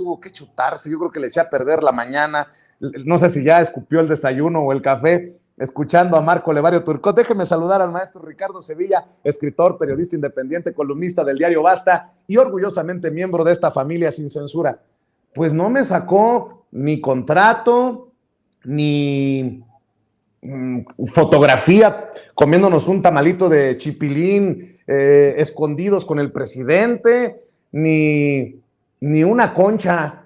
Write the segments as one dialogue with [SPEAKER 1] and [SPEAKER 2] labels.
[SPEAKER 1] tuvo que chutarse, yo creo que le eché a perder la mañana, no sé si ya escupió el desayuno o el café, escuchando a Marco Levario Turcot. Déjeme saludar al maestro Ricardo Sevilla, escritor, periodista independiente, columnista del diario Basta y orgullosamente miembro de esta familia sin censura. Pues no me sacó ni contrato, ni fotografía comiéndonos un tamalito de chipilín escondidos con el presidente, ni una concha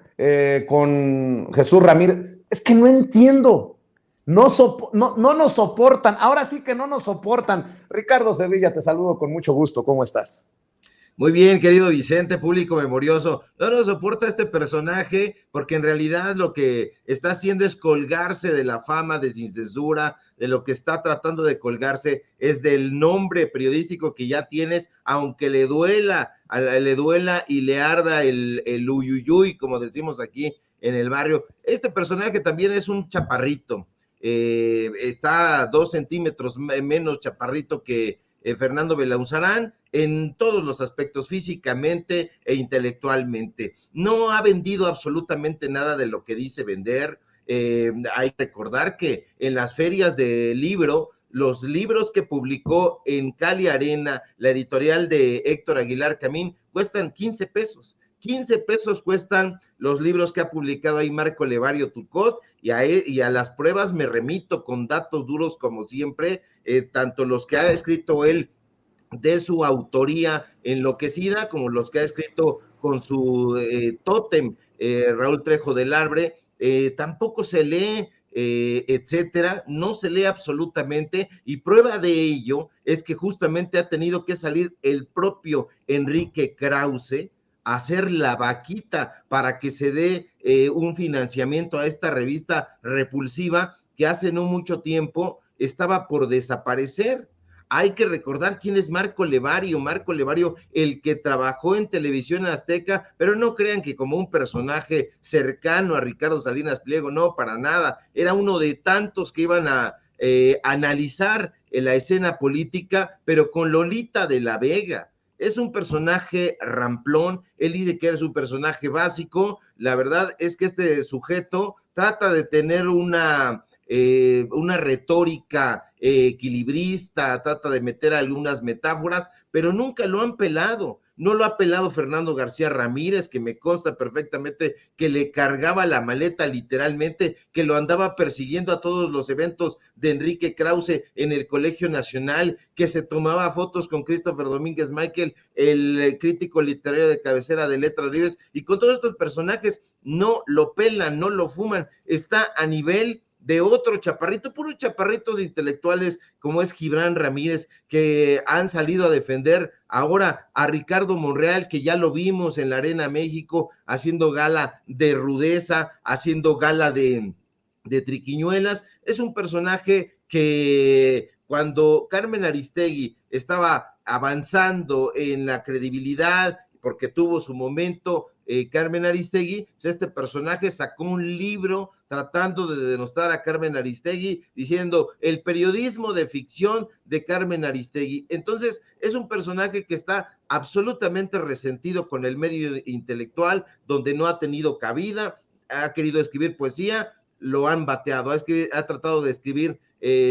[SPEAKER 1] con Jesús Ramírez. Es que no entiendo. No nos soportan. Ahora sí que no nos soportan. Ricardo Sevilla, te saludo con mucho gusto. ¿Cómo estás?
[SPEAKER 2] Muy bien, querido Vicente, público memorioso. No soporta este personaje porque en realidad lo que está haciendo es colgarse de la fama de Sin Censura, de lo que está tratando de colgarse es del nombre periodístico que ya tienes, aunque le duela y le arda el uyuyuy, como decimos aquí en el barrio. Este personaje también es un chaparrito, está 2 centímetros menos chaparrito que Fernando Belauzarán en todos los aspectos, físicamente e intelectualmente. No ha vendido absolutamente nada de lo que dice vender. Hay que recordar que en las ferias de libro, los libros que publicó en Cali Arena, la editorial de Héctor Aguilar Camín, cuestan 15 pesos. 15 pesos cuestan los libros que ha publicado ahí Marco Levario Turcot, y a las pruebas me remito con datos duros como siempre, tanto los que ha escrito él de su autoría enloquecida, como los que ha escrito con su tótem, Raúl Trejo del Arbre, tampoco se lee, etcétera, no se lee absolutamente, y prueba de ello es que justamente ha tenido que salir el propio Enrique Krause a hacer la vaquita para que se dé un financiamiento a esta revista repulsiva que hace no mucho tiempo estaba por desaparecer. Hay que recordar quién es Marco Levario, el que trabajó en Televisión Azteca, pero no crean que como un personaje cercano a Ricardo Salinas Pliego, no, para nada, era uno de tantos que iban a analizar la escena política, pero con Lolita de la Vega. Es un personaje ramplón, él dice que eres un personaje básico, la verdad es que este sujeto trata de tener una retórica equilibrista, trata de meter algunas metáforas, pero nunca lo han pelado. No lo ha pelado Fernando García Ramírez, que me consta perfectamente que le cargaba la maleta literalmente, que lo andaba persiguiendo a todos los eventos de Enrique Krause en el Colegio Nacional, que se tomaba fotos con Christopher Domínguez Michael, el crítico literario de cabecera de Letras Libres, y con todos estos personajes no lo pelan, no lo fuman, está a nivel de otro chaparrito, puros chaparritos intelectuales como es Gibran Ramírez, que han salido a defender ahora a Ricardo Monreal, que ya lo vimos en la Arena México, haciendo gala de rudeza, haciendo gala de triquiñuelas. Es un personaje que cuando Carmen Aristegui estaba avanzando en la credibilidad, porque tuvo su momento Carmen Aristegui, pues este personaje sacó un libro tratando de denostar a Carmen Aristegui, diciendo el periodismo de ficción de Carmen Aristegui. Entonces, es un personaje que está absolutamente resentido con el medio intelectual, donde no ha tenido cabida, ha querido escribir poesía, lo han bateado, ha tratado de escribir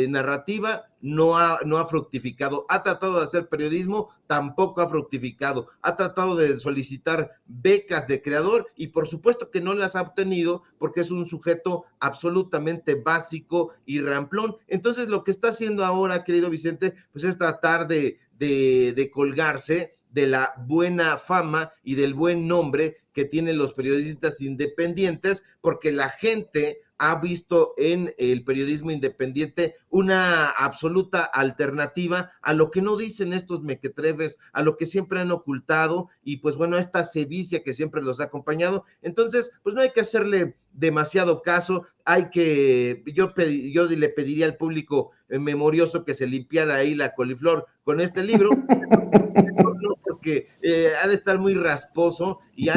[SPEAKER 2] narrativa, no ha fructificado, ha tratado de hacer periodismo, tampoco ha fructificado, ha tratado de solicitar becas de creador y por supuesto que no las ha obtenido porque es un sujeto absolutamente básico y ramplón. Entonces lo que está haciendo ahora, querido Vicente, pues es tratar de colgarse de la buena fama y del buen nombre que tienen los periodistas independientes, porque la gente ha visto en el periodismo independiente una absoluta alternativa a lo que no dicen estos mequetrefes, a lo que siempre han ocultado y pues bueno, esta sevicia que siempre los ha acompañado. Entonces, pues no hay que hacerle demasiado caso, yo le pediría al público memorioso que se limpiara ahí la coliflor con este libro, no, porque ha de estar muy rasposo y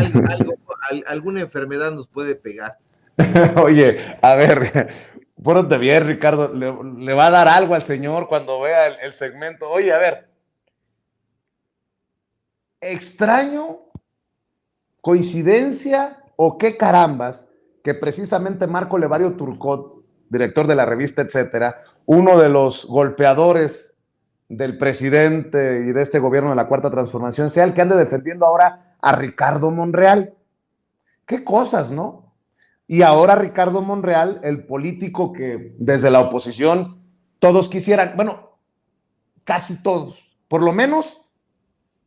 [SPEAKER 2] alguna enfermedad nos puede pegar.
[SPEAKER 1] Oye, a ver, pórtate bien, Ricardo. Le va a dar algo al señor cuando vea el segmento. Oye, a ver, extraño, coincidencia o qué carambas que precisamente Marco Levario Turcot, director de la revista Etcétera, uno de los golpeadores del presidente y de este gobierno de la Cuarta Transformación, sea el que ande defendiendo ahora a Ricardo Monreal. Qué cosas, ¿no? Y ahora Ricardo Monreal, el político que desde la oposición todos quisieran, bueno, casi todos, por lo menos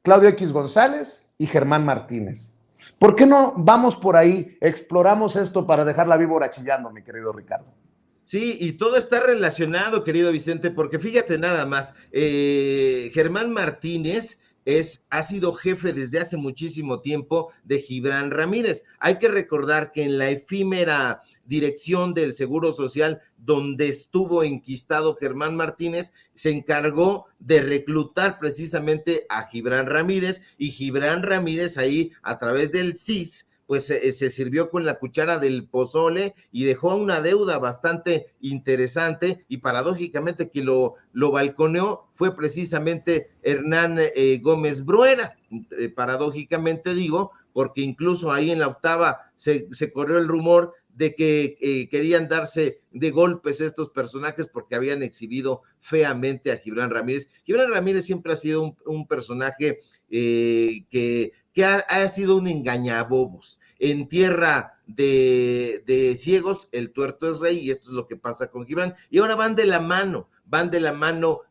[SPEAKER 1] Claudio X González y Germán Martínez. ¿Por qué no vamos por ahí, exploramos esto para dejar la víbora chillando, mi querido Ricardo?
[SPEAKER 2] Sí, y todo está relacionado, querido Vicente, porque fíjate nada más, Germán Martínez ha sido jefe desde hace muchísimo tiempo de Gibran Ramírez. Hay que recordar que en la efímera dirección del Seguro Social, donde estuvo enquistado Germán Martínez, se encargó de reclutar precisamente a Gibran Ramírez, y Gibran Ramírez ahí, a través del CIS, pues se sirvió con la cuchara del pozole y dejó una deuda bastante interesante, y paradójicamente quien lo balconeó fue precisamente Hernán Gómez Bruera, paradójicamente digo, porque incluso ahí en la octava se corrió el rumor de que querían darse de golpes estos personajes porque habían exhibido feamente a Gibran Ramírez. Gibran Ramírez siempre ha sido un personaje que ha sido un engañabobos. En tierra de ciegos, el tuerto es rey, y esto es lo que pasa con Gibran. Y ahora van de la mano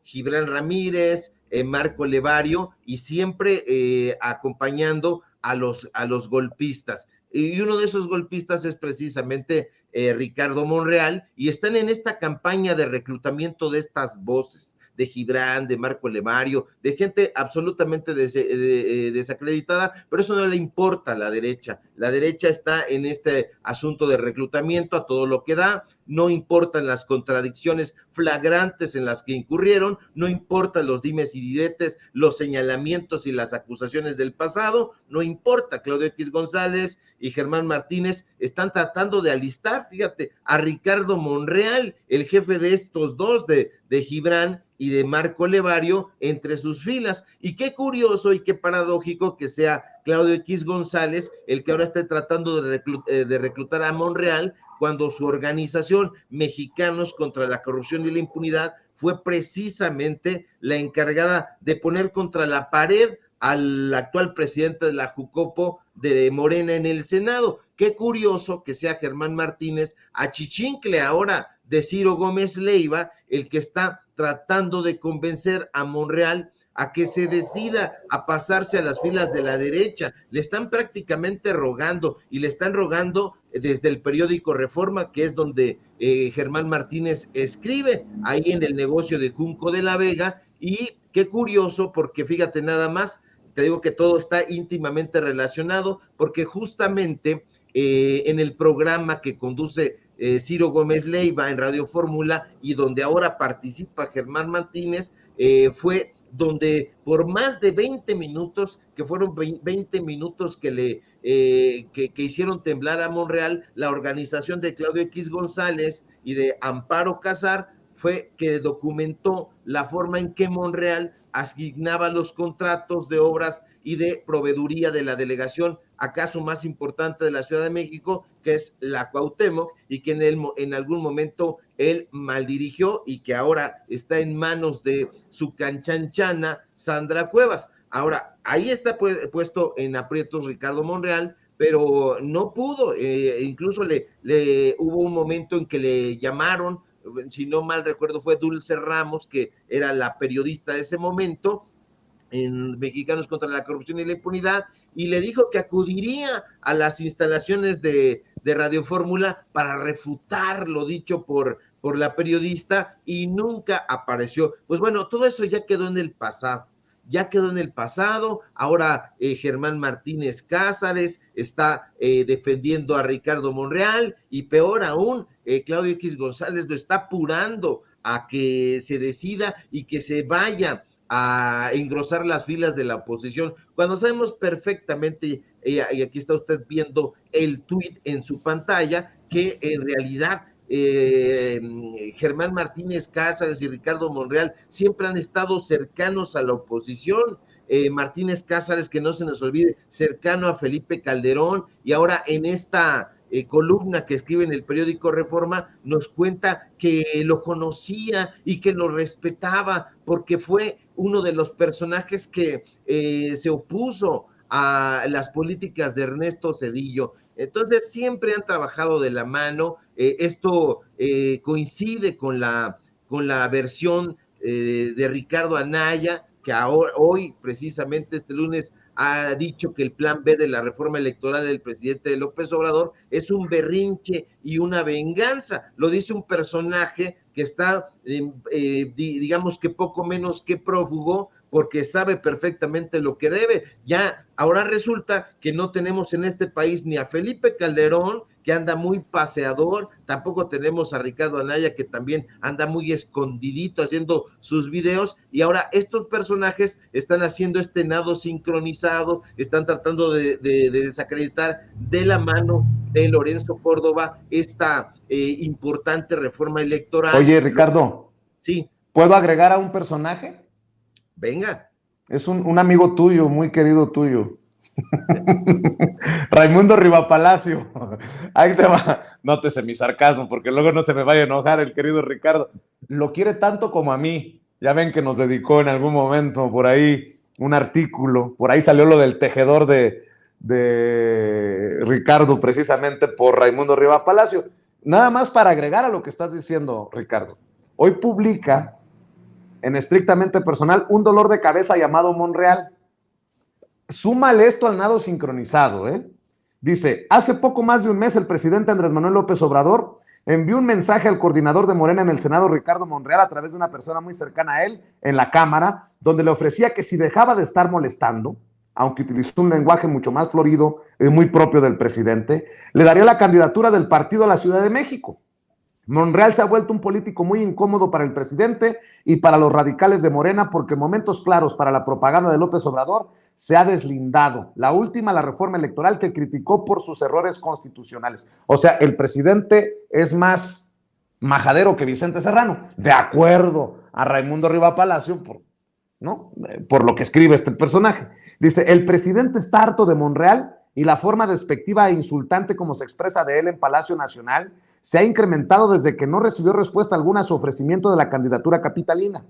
[SPEAKER 2] Gibran Ramírez, Marco Levario, y siempre acompañando a los golpistas. Y uno de esos golpistas es precisamente Ricardo Monreal, y están en esta campaña de reclutamiento de estas voces, de Gibran, de Marco Levario, de gente absolutamente desacreditada, pero eso no le importa a la derecha. La derecha está en este asunto de reclutamiento a todo lo que da, no importan las contradicciones flagrantes en las que incurrieron, no importan los dimes y diretes, los señalamientos y las acusaciones del pasado, no importa. Claudio X González y Germán Martínez están tratando de alistar, fíjate, a Ricardo Monreal, el jefe de estos dos, de Gibran y de Marco Levario, entre sus filas. Y qué curioso y qué paradójico que sea Claudio X González el que ahora esté tratando de reclutar a Monreal, cuando su organización Mexicanos contra la Corrupción y la Impunidad fue precisamente la encargada de poner contra la pared al actual presidente de la Jucopo de Morena en el Senado. Qué curioso que sea Germán Martínez, achichincle ahora de Ciro Gómez Leiva, el que está tratando de convencer a Monreal a que se decida a pasarse a las filas de la derecha. Le están prácticamente rogando, y le están rogando desde el periódico Reforma, que es donde Germán Martínez escribe, ahí en el negocio de Junco de la Vega. Y qué curioso, porque fíjate nada más, te digo que todo está íntimamente relacionado, porque justamente en el programa que conduce Ciro Gómez Leiva en Radio Fórmula, y donde ahora participa Germán Martínez, fue donde por más de 20 minutos, que fueron 20 minutos que hicieron temblar a Monreal, la organización de Claudio X González y de Amparo Casar fue que documentó la forma en que Monreal asignaba los contratos de obras y de proveeduría de la delegación acaso más importante de la Ciudad de México, que es la Cuauhtémoc, y que en algún momento él maldirigió, y que ahora está en manos de su canchanchana Sandra Cuevas. Ahora, ahí está puesto en aprietos Ricardo Monreal, pero no pudo, incluso hubo un momento en que le llamaron, si no mal recuerdo fue Dulce Ramos, que era la periodista de ese momento, en Mexicanos contra la Corrupción y la Impunidad, y le dijo que acudiría a las instalaciones de Radio Fórmula para refutar lo dicho por la periodista, y nunca apareció. Pues bueno, todo eso ya quedó en el pasado. Ahora Germán Martínez Cázares está defendiendo a Ricardo Monreal, y peor aún, Claudio X González lo está apurando a que se decida y que se vaya a engrosar las filas de la oposición, cuando sabemos perfectamente, y aquí está usted viendo el tuit en su pantalla, que en realidad Germán Martínez Cázares y Ricardo Monreal siempre han estado cercanos a la oposición. Martínez Cázares, que no se nos olvide, cercano a Felipe Calderón, y ahora en esta columna que escribe en el periódico Reforma, nos cuenta que lo conocía y que lo respetaba, porque fue uno de los personajes que se opuso a las políticas de Ernesto Zedillo. Entonces siempre han trabajado de la mano. Esto coincide con la versión de Ricardo Anaya, que ahora, hoy, precisamente este lunes, ha dicho que el plan B de la reforma electoral del presidente López Obrador es un berrinche y una venganza. Lo dice un personaje que está, digamos que poco menos que prófugo, porque sabe perfectamente lo que debe. Ya ahora resulta que no tenemos en este país ni a Felipe Calderón, que anda muy paseador, tampoco tenemos a Ricardo Anaya, que también anda muy escondidito haciendo sus videos, y ahora estos personajes están haciendo este nado sincronizado, están tratando de desacreditar de la mano de Lorenzo Córdoba esta importante reforma electoral.
[SPEAKER 1] Oye, Ricardo,
[SPEAKER 2] Sí.
[SPEAKER 1] ¿puedo agregar a un personaje?
[SPEAKER 2] Venga.
[SPEAKER 1] Es un amigo tuyo, muy querido tuyo. Raimundo Rivapalacio. Ahí te va. Nótese mi sarcasmo, porque luego no se me vaya a enojar el querido Ricardo. Lo quiere tanto como a mí. Ya ven que nos dedicó en algún momento por ahí un artículo. Por ahí salió lo del tejedor de Ricardo, precisamente por Raimundo Rivapalacio. Nada más para agregar a lo que estás diciendo, Ricardo. Hoy publica en Estrictamente Personal un dolor de cabeza llamado Monreal. Súmale esto al nado sincronizado, ¿eh? Dice, hace poco más de un mes el presidente Andrés Manuel López Obrador envió un mensaje al coordinador de Morena en el Senado, Ricardo Monreal, a través de una persona muy cercana a él en la Cámara, donde le ofrecía que si dejaba de estar molestando, aunque utilizó un lenguaje mucho más florido, muy propio del presidente, le daría la candidatura del partido a la Ciudad de México. Monreal se ha vuelto un político muy incómodo para el presidente y para los radicales de Morena, porque en momentos claros para la propaganda de López Obrador se ha deslindado. La última, la reforma electoral, que criticó por sus errores constitucionales. O sea, el presidente es más majadero que Vicente Serrano, de acuerdo a Raimundo Rivapalacio, ¿no? Por lo que escribe este personaje. Dice, el presidente está harto de Monreal y la forma despectiva e insultante como se expresa de él en Palacio Nacional se ha incrementado desde que no recibió respuesta alguna a su ofrecimiento de la candidatura capitalina.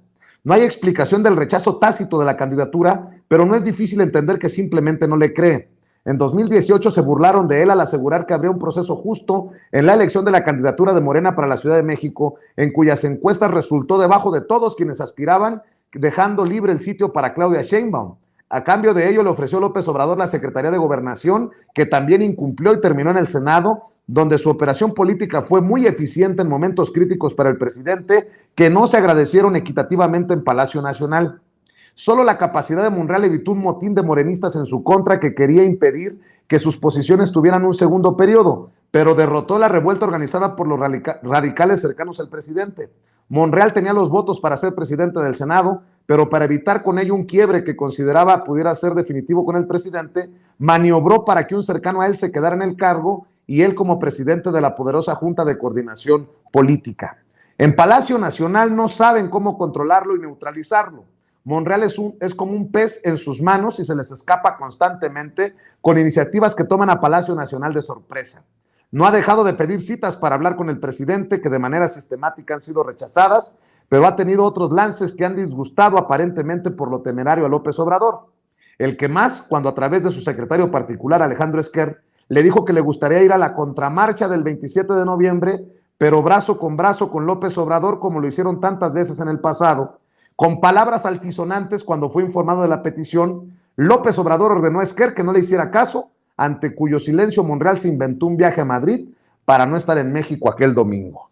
[SPEAKER 1] No hay explicación del rechazo tácito de la candidatura, pero no es difícil entender que simplemente no le cree. En 2018 se burlaron de él al asegurar que habría un proceso justo en la elección de la candidatura de Morena para la Ciudad de México, en cuyas encuestas resultó debajo de todos quienes aspiraban, dejando libre el sitio para Claudia Sheinbaum. A cambio de ello le ofreció López Obrador la Secretaría de Gobernación, que también incumplió y terminó en el Senado, donde su operación política fue muy eficiente en momentos críticos para el presidente, que no se agradecieron equitativamente en Palacio Nacional. Solo la capacidad de Monreal evitó un motín de morenistas en su contra que quería impedir que sus posiciones tuvieran un segundo periodo, pero derrotó la revuelta organizada por los radicales cercanos al presidente. Monreal tenía los votos para ser presidente del Senado, pero para evitar con ello un quiebre que consideraba pudiera ser definitivo con el presidente, maniobró para que un cercano a él se quedara en el cargo y él como presidente de la poderosa Junta de Coordinación Política. En Palacio Nacional no saben cómo controlarlo y neutralizarlo. Monreal es como un pez en sus manos y se les escapa constantemente con iniciativas que toman a Palacio Nacional de sorpresa. No ha dejado de pedir citas para hablar con el presidente, que de manera sistemática han sido rechazadas, pero ha tenido otros lances que han disgustado aparentemente por lo temerario a López Obrador. El que más, cuando a través de su secretario particular, Alejandro Esquer, le dijo que le gustaría ir a la contramarcha del 27 de noviembre, pero brazo con López Obrador, como lo hicieron tantas veces en el pasado. Con palabras altisonantes, cuando fue informado de la petición, López Obrador ordenó a Esquer que no le hiciera caso, ante cuyo silencio Monreal se inventó un viaje a Madrid para no estar en México aquel domingo.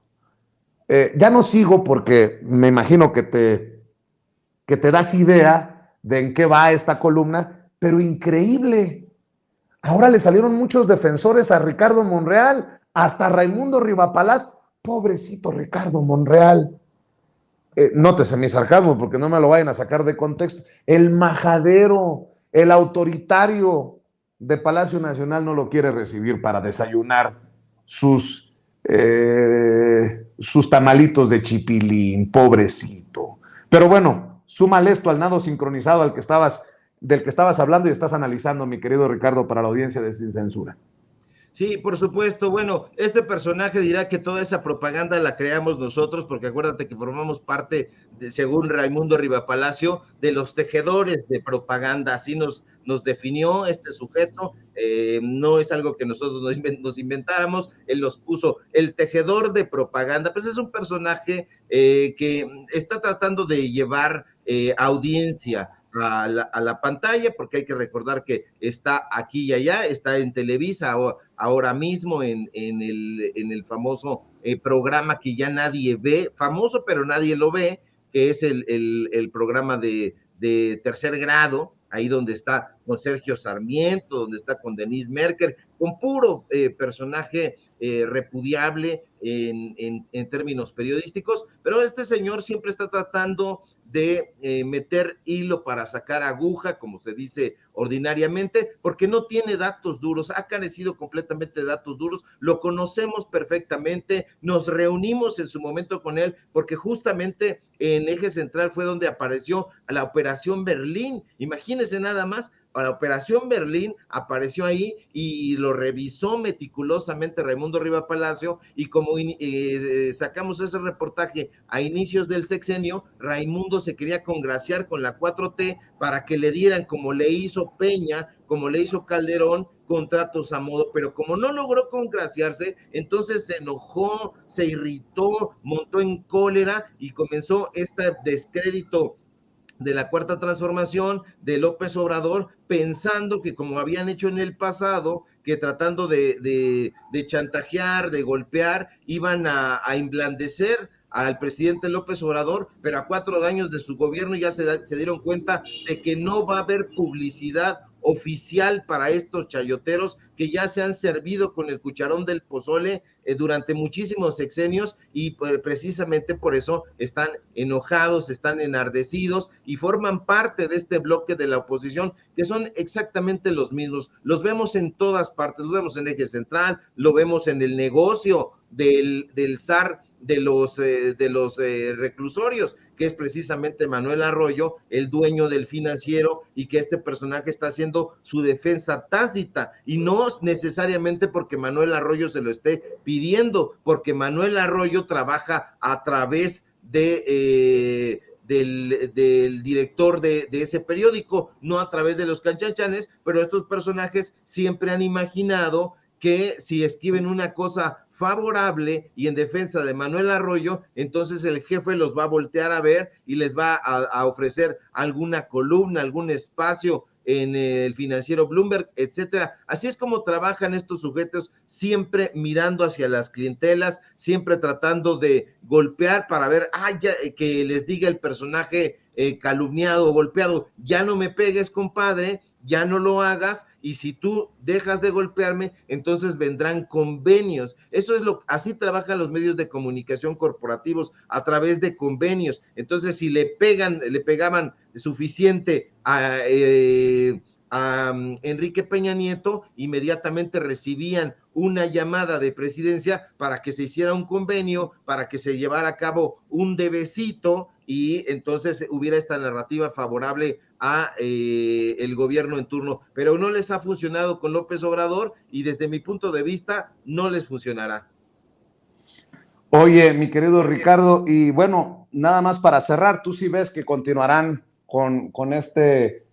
[SPEAKER 1] Ya no sigo porque me imagino que te das idea de en qué va esta columna, pero increíble. Ahora le salieron muchos defensores a Ricardo Monreal, hasta Raimundo Rivapalacio. Pobrecito Ricardo Monreal. Nótese mi sarcasmo porque no me lo vayan a sacar de contexto. El majadero, el autoritario de Palacio Nacional no lo quiere recibir para desayunar sus tamalitos de chipilín, pobrecito. Pero bueno, súmale esto al nado sincronizado al que estabas del que estabas hablando y estás analizando, mi querido Ricardo, para la audiencia de Sin Censura.
[SPEAKER 2] Sí, por supuesto. Bueno, este personaje dirá que toda esa propaganda la creamos nosotros, porque acuérdate que formamos parte, según Raimundo Rivapalacio, de los tejedores de propaganda. Así nos definió este sujeto. No es algo que nosotros nos inventáramos. Él los puso el tejedor de propaganda. Pues es un personaje que está tratando de llevar audiencia a la pantalla, porque hay que recordar que está aquí y allá, está en Televisa ahora mismo en el famoso programa que ya nadie ve, famoso pero nadie lo ve, que es el programa de Tercer Grado, ahí donde está con Sergio Sarmiento, donde está con Denise Merker, con puro personaje repudiable en términos periodísticos, pero este señor siempre está tratando de meter hilo para sacar aguja, como se dice ordinariamente, porque no tiene datos duros, ha carecido completamente de datos duros, lo conocemos perfectamente, nos reunimos en su momento con él, porque justamente en Eje Central fue donde apareció la Operación Berlín, imagínense nada más, la Operación Berlín apareció ahí y lo revisó meticulosamente Raimundo Rivapalacio, y como sacamos ese reportaje a inicios del sexenio, Raimundo se quería congraciar con la 4T para que le dieran, como le hizo Peña, como le hizo Calderón, contratos a modo, pero como no logró congraciarse, entonces se enojó, se irritó, montó en cólera y comenzó este descrédito de la Cuarta Transformación, de López Obrador, pensando que como habían hecho en el pasado, que tratando de chantajear, de golpear, iban a emblandecer al presidente López Obrador, pero a 4 años de su gobierno ya se dieron cuenta de que no va a haber publicidad oficial para estos chayoteros que ya se han servido con el cucharón del pozole durante muchísimos sexenios, y precisamente por eso están enojados, están enardecidos y forman parte de este bloque de la oposición, que son exactamente los mismos. Los vemos en todas partes, lo vemos en Eje Central, lo vemos en el negocio del zar de los reclusorios, que es precisamente Manuel Arroyo, el dueño del Financiero, y que este personaje está haciendo su defensa tácita, y no necesariamente porque Manuel Arroyo se lo esté pidiendo, porque Manuel Arroyo trabaja a través del director de ese periódico, no a través de los canchanchanes, pero estos personajes siempre han imaginado que si escriben una cosa favorable y en defensa de Manuel Arroyo, entonces el jefe los va a voltear a ver y les va a ofrecer alguna columna, algún espacio en el Financiero Bloomberg, etcétera. Así es como trabajan estos sujetos, siempre mirando hacia las clientelas, siempre tratando de golpear para ver, ya, que les diga el personaje calumniado o golpeado, ya no me pegues, compadre, ya no lo hagas, y si tú dejas de golpearme, entonces vendrán convenios. Eso es así trabajan los medios de comunicación corporativos, a través de convenios. Entonces, si le pegaban suficiente a Enrique Peña Nieto, inmediatamente recibían una llamada de presidencia para que se hiciera un convenio, para que se llevara a cabo un debecito, y entonces hubiera esta narrativa favorable a el gobierno en turno, pero no les ha funcionado con López Obrador, y desde mi punto de vista no les funcionará.
[SPEAKER 1] Oye, mi querido Ricardo, y bueno, nada más para cerrar, tú sí ves que continuarán con este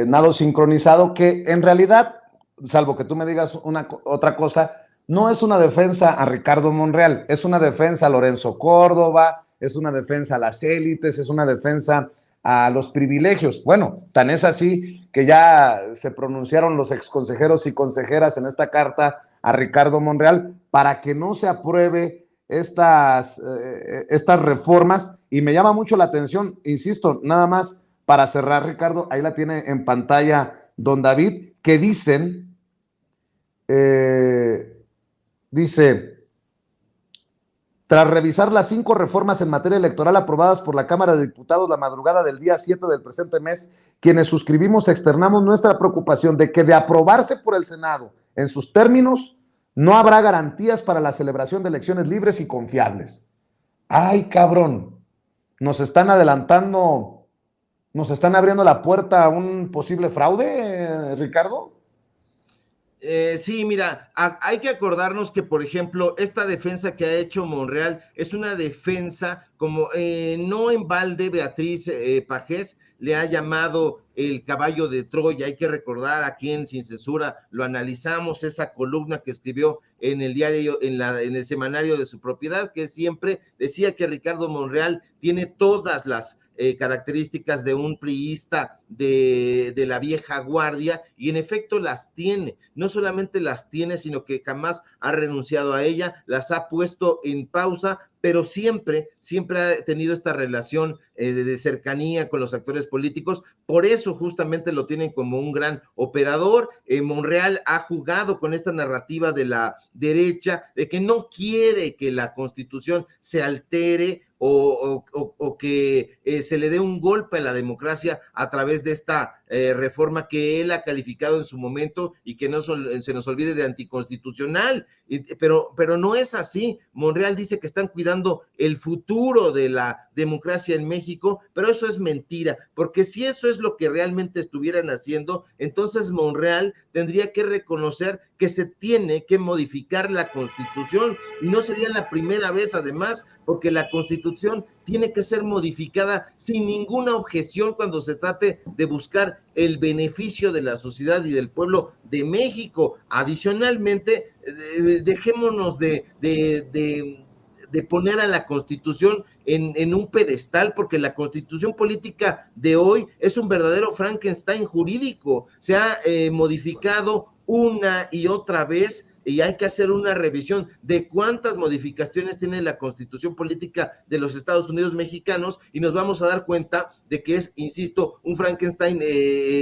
[SPEAKER 1] nado sincronizado, que en realidad, salvo que tú me digas otra cosa, no es una defensa a Ricardo Monreal, es una defensa a Lorenzo Córdoba, es una defensa a las élites, es una defensa a los privilegios. Bueno, tan es así que ya se pronunciaron los exconsejeros y consejeras en esta carta a Ricardo Monreal para que no se apruebe estas reformas, y me llama mucho la atención, insisto, nada más para cerrar, Ricardo, ahí la tiene en pantalla don David, que dicen, dice, tras revisar las 5 reformas en materia electoral aprobadas por la Cámara de Diputados la madrugada del día 7 del presente mes, quienes suscribimos externamos nuestra preocupación de que de aprobarse por el Senado en sus términos, no habrá garantías para la celebración de elecciones libres y confiables. ¡Ay, cabrón! Nos están adelantando ¿Nos están abriendo la puerta a un posible fraude, Ricardo?
[SPEAKER 2] Sí, mira, hay que acordarnos que, por ejemplo, esta defensa que ha hecho Monreal es una defensa como no en balde Beatriz Pajés le ha llamado el caballo de Troya. Hay que recordar aquí en Sin Censura lo analizamos, esa columna que escribió en el diario, en el semanario de su propiedad, que siempre decía que Ricardo Monreal tiene todas las características de un priista de la vieja guardia, y en efecto las tiene. No solamente las tiene, sino que jamás ha renunciado a ella, las ha puesto en pausa, pero siempre ha tenido esta relación de cercanía con los actores políticos. Por eso justamente lo tienen como un gran operador. Monreal ha jugado con esta narrativa de la derecha, de que no quiere que la Constitución se altere o que se le dé un golpe a la democracia a través de esta reforma que él ha calificado en su momento y que no se nos olvide de anticonstitucional. Pero no es así. Monreal dice que están cuidando el futuro de la democracia en México, pero eso es mentira, porque si eso es lo que realmente estuvieran haciendo, entonces Monreal tendría que reconocer que se tiene que modificar la Constitución, y no sería la primera vez además, porque la Constitución tiene que ser modificada sin ninguna objeción cuando se trate de buscar el beneficio de la sociedad y del pueblo de México. Adicionalmente, dejémonos de poner a la Constitución en un pedestal, porque la Constitución política de hoy es un verdadero Frankenstein jurídico. Se ha modificado una y otra vez, y hay que hacer una revisión de cuántas modificaciones tiene la Constitución política de los Estados Unidos mexicanos, y nos vamos a dar cuenta de que es, insisto, un Frankenstein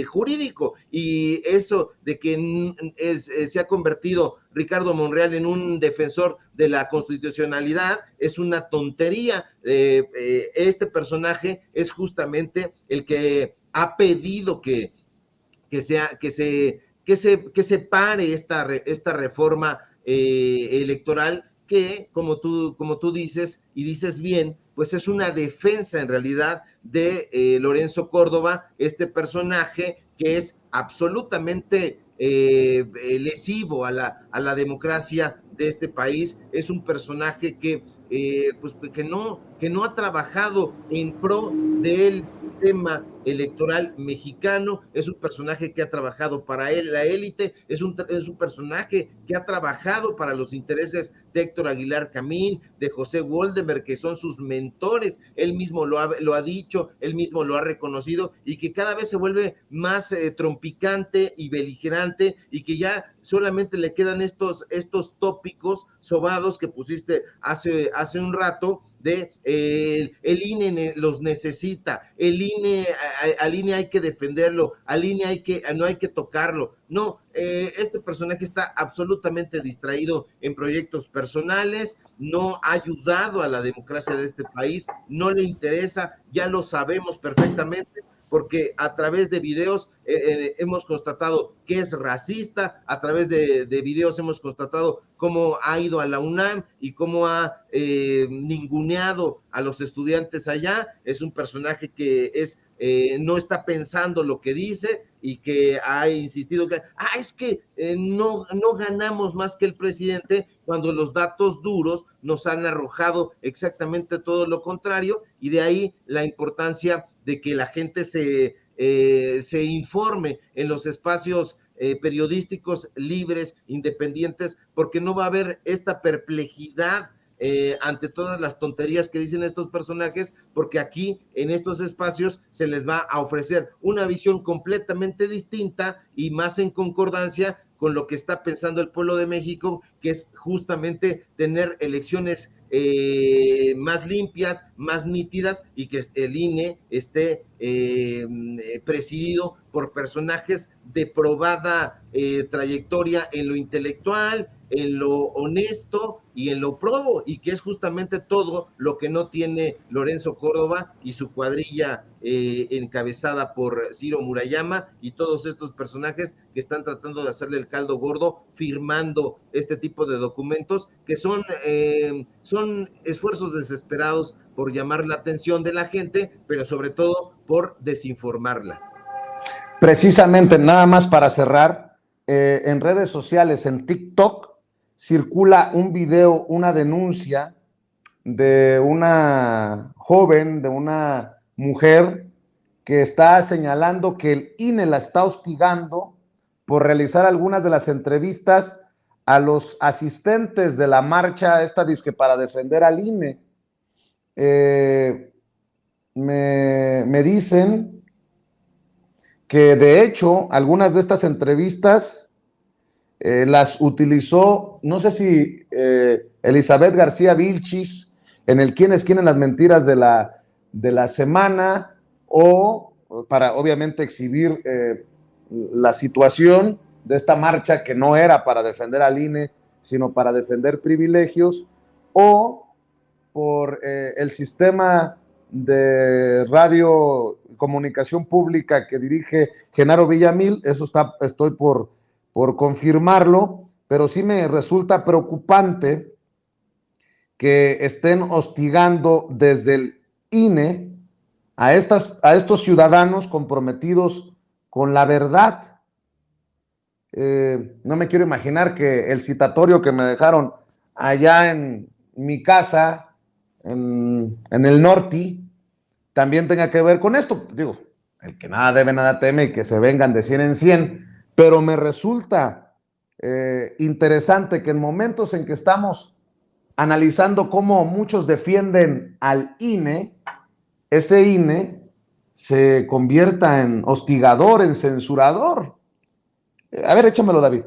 [SPEAKER 2] jurídico. Y eso de que se ha convertido Ricardo Monreal en un defensor de la constitucionalidad es una tontería. Este personaje es justamente el que ha pedido que se pare esta reforma electoral, que como tú dices, y dices bien, pues es una defensa en realidad de Lorenzo Córdoba, este personaje que es absolutamente lesivo a la democracia de este país. Es un personaje pues que no ha trabajado en pro del sistema electoral mexicano. Es un personaje que ha trabajado para él, la élite. Es un personaje que ha trabajado para los intereses de Héctor Aguilar Camín, de José Woldenberg, que son sus mentores. Él mismo lo ha dicho, él mismo lo ha reconocido, y que cada vez se vuelve más trompicante y beligerante, y que ya solamente le quedan estos tópicos sobados que pusiste hace un rato, de el INE los necesita, al INE hay que defenderlo, al INE no hay que tocarlo. No, este personaje está absolutamente distraído en proyectos personales, no ha ayudado a la democracia de este país, no le interesa, ya lo sabemos perfectamente, porque a través de videos hemos constatado que es racista, a través de videos hemos constatado cómo ha ido a la UNAM y cómo ha ninguneado a los estudiantes allá. Es un personaje que no está pensando lo que dice, y que ha insistido que es que no ganamos más que el presidente, cuando los datos duros nos han arrojado exactamente todo lo contrario. Y de ahí la importancia de que la gente se informe en los espacios periodísticos libres, independientes, porque no va a haber esta perplejidad ante todas las tonterías que dicen estos personajes, porque aquí en estos espacios se les va a ofrecer una visión completamente distinta y más en concordancia con lo que está pensando el pueblo de México, que es justamente tener elecciones más limpias, más nítidas, y que el INE esté presidido por personajes de probada trayectoria en lo intelectual, en lo honesto y en lo probo, y que es justamente todo lo que no tiene Lorenzo Córdoba y su cuadrilla encabezada por Ciro Murayama y todos estos personajes que están tratando de hacerle el caldo gordo firmando este tipo de documentos que son esfuerzos desesperados por llamar la atención de la gente, pero sobre todo por desinformarla.
[SPEAKER 1] Precisamente, nada más para cerrar, en redes sociales, en TikTok, circula un video, una denuncia de una joven, de una mujer que está señalando que el INE la está hostigando por realizar algunas de las entrevistas a los asistentes de la marcha esta disque para defender al INE. Me dicen que de hecho algunas de estas entrevistas las utilizó, no sé si Elizabeth García Vilchis en el Quién es quién en las mentiras de la semana, o para obviamente exhibir la situación de esta marcha que no era para defender al INE, sino para defender privilegios, o por el sistema de radio comunicación pública que dirige Genaro Villamil. Eso estoy por confirmarlo, pero sí me resulta preocupante que estén hostigando desde el INE a estos ciudadanos comprometidos con la verdad. No me quiero imaginar que el citatorio que me dejaron allá en mi casa, en el norte, también tenga que ver con esto. Digo, el que nada debe, nada teme, y que se vengan de 100 en 100, pero me resulta interesante que en momentos en que estamos analizando cómo muchos defienden al INE, ese INE se convierta en hostigador, en censurador. A ver, échamelo, David.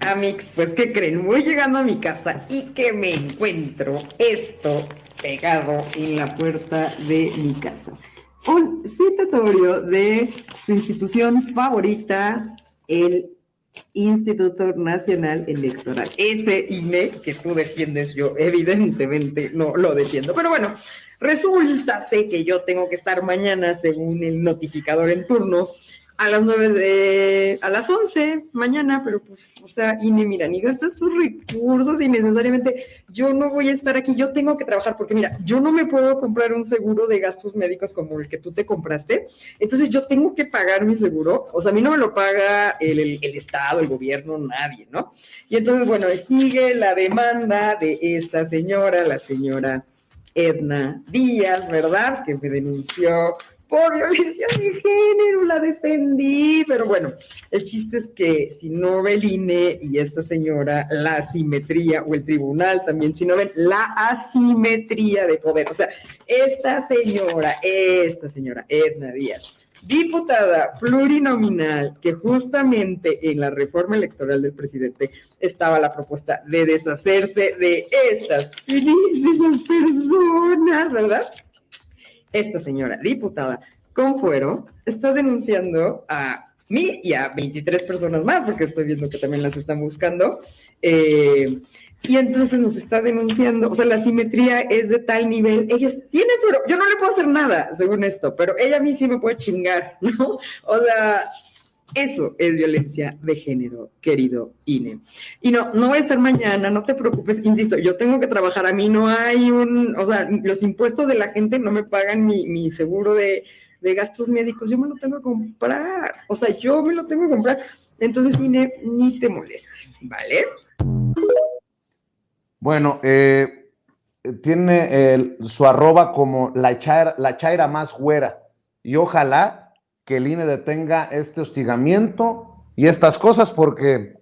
[SPEAKER 3] Amix, pues ¿qué creen? Voy llegando a mi casa y que me encuentro esto pegado en la puerta de mi casa. Un citatorio de su institución favorita, el Instituto Nacional Electoral. Ese INE que tú defiendes, yo evidentemente no lo defiendo. Pero bueno, resulta sé que yo tengo que estar mañana, según el notificador en turno, a las 11 mañana, pero pues, o sea, INE, mira, ni gastas tus recursos innecesariamente. Yo no voy a estar aquí, yo tengo que trabajar, porque mira, yo no me puedo comprar un seguro de gastos médicos como el que tú te compraste, entonces yo tengo que pagar mi seguro, o sea, a mí no me lo paga el Estado, el gobierno, nadie, ¿no? Y entonces, bueno, sigue la demanda de esta señora, la señora Edna Díaz, ¿verdad? Que me denunció por violencia de género, la defendí, pero bueno, el chiste es que si no ve el INE y esta señora, la asimetría, o el tribunal también, si no ven la asimetría de poder, o sea, esta señora, Edna Díaz, diputada plurinominal, que justamente en la reforma electoral del presidente estaba la propuesta de deshacerse de estas finísimas personas, ¿verdad? Esta señora diputada con fuero está denunciando a mí y a 23 personas más, porque estoy viendo que también las están buscando, y entonces nos está denunciando, o sea, la simetría es de tal nivel, ella tiene fuero, yo no le puedo hacer nada, según esto, pero ella a mí sí me puede chingar, ¿no? O sea, eso es violencia de género, querido INE. Y no voy a estar mañana, no te preocupes, insisto, yo tengo que trabajar, a mí no hay o sea, los impuestos de la gente no me pagan mi seguro de gastos médicos, yo me lo tengo que comprar, o sea, yo me lo tengo que comprar, entonces INE, ni te molestes, ¿vale?
[SPEAKER 1] Bueno, tiene su arroba como la chaira más güera, y ojalá que el INE detenga este hostigamiento y estas cosas, porque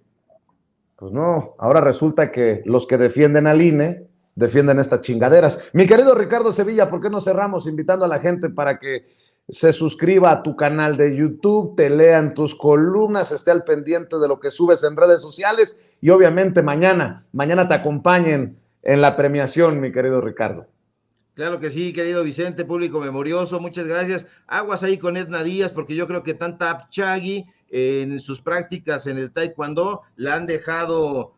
[SPEAKER 1] pues no, ahora resulta que los que defienden al INE defienden estas chingaderas. Mi querido Ricardo Sevilla, ¿por qué no cerramos invitando a la gente para que se suscriba a tu canal de YouTube, te lean tus columnas, esté al pendiente de lo que subes en redes sociales y obviamente mañana te acompañen en la premiación, mi querido Ricardo?
[SPEAKER 2] Claro que sí, querido Vicente, público memorioso, muchas gracias. Aguas ahí con Edna Díaz, porque yo creo que tanta Chagui en sus prácticas en el taekwondo la han dejado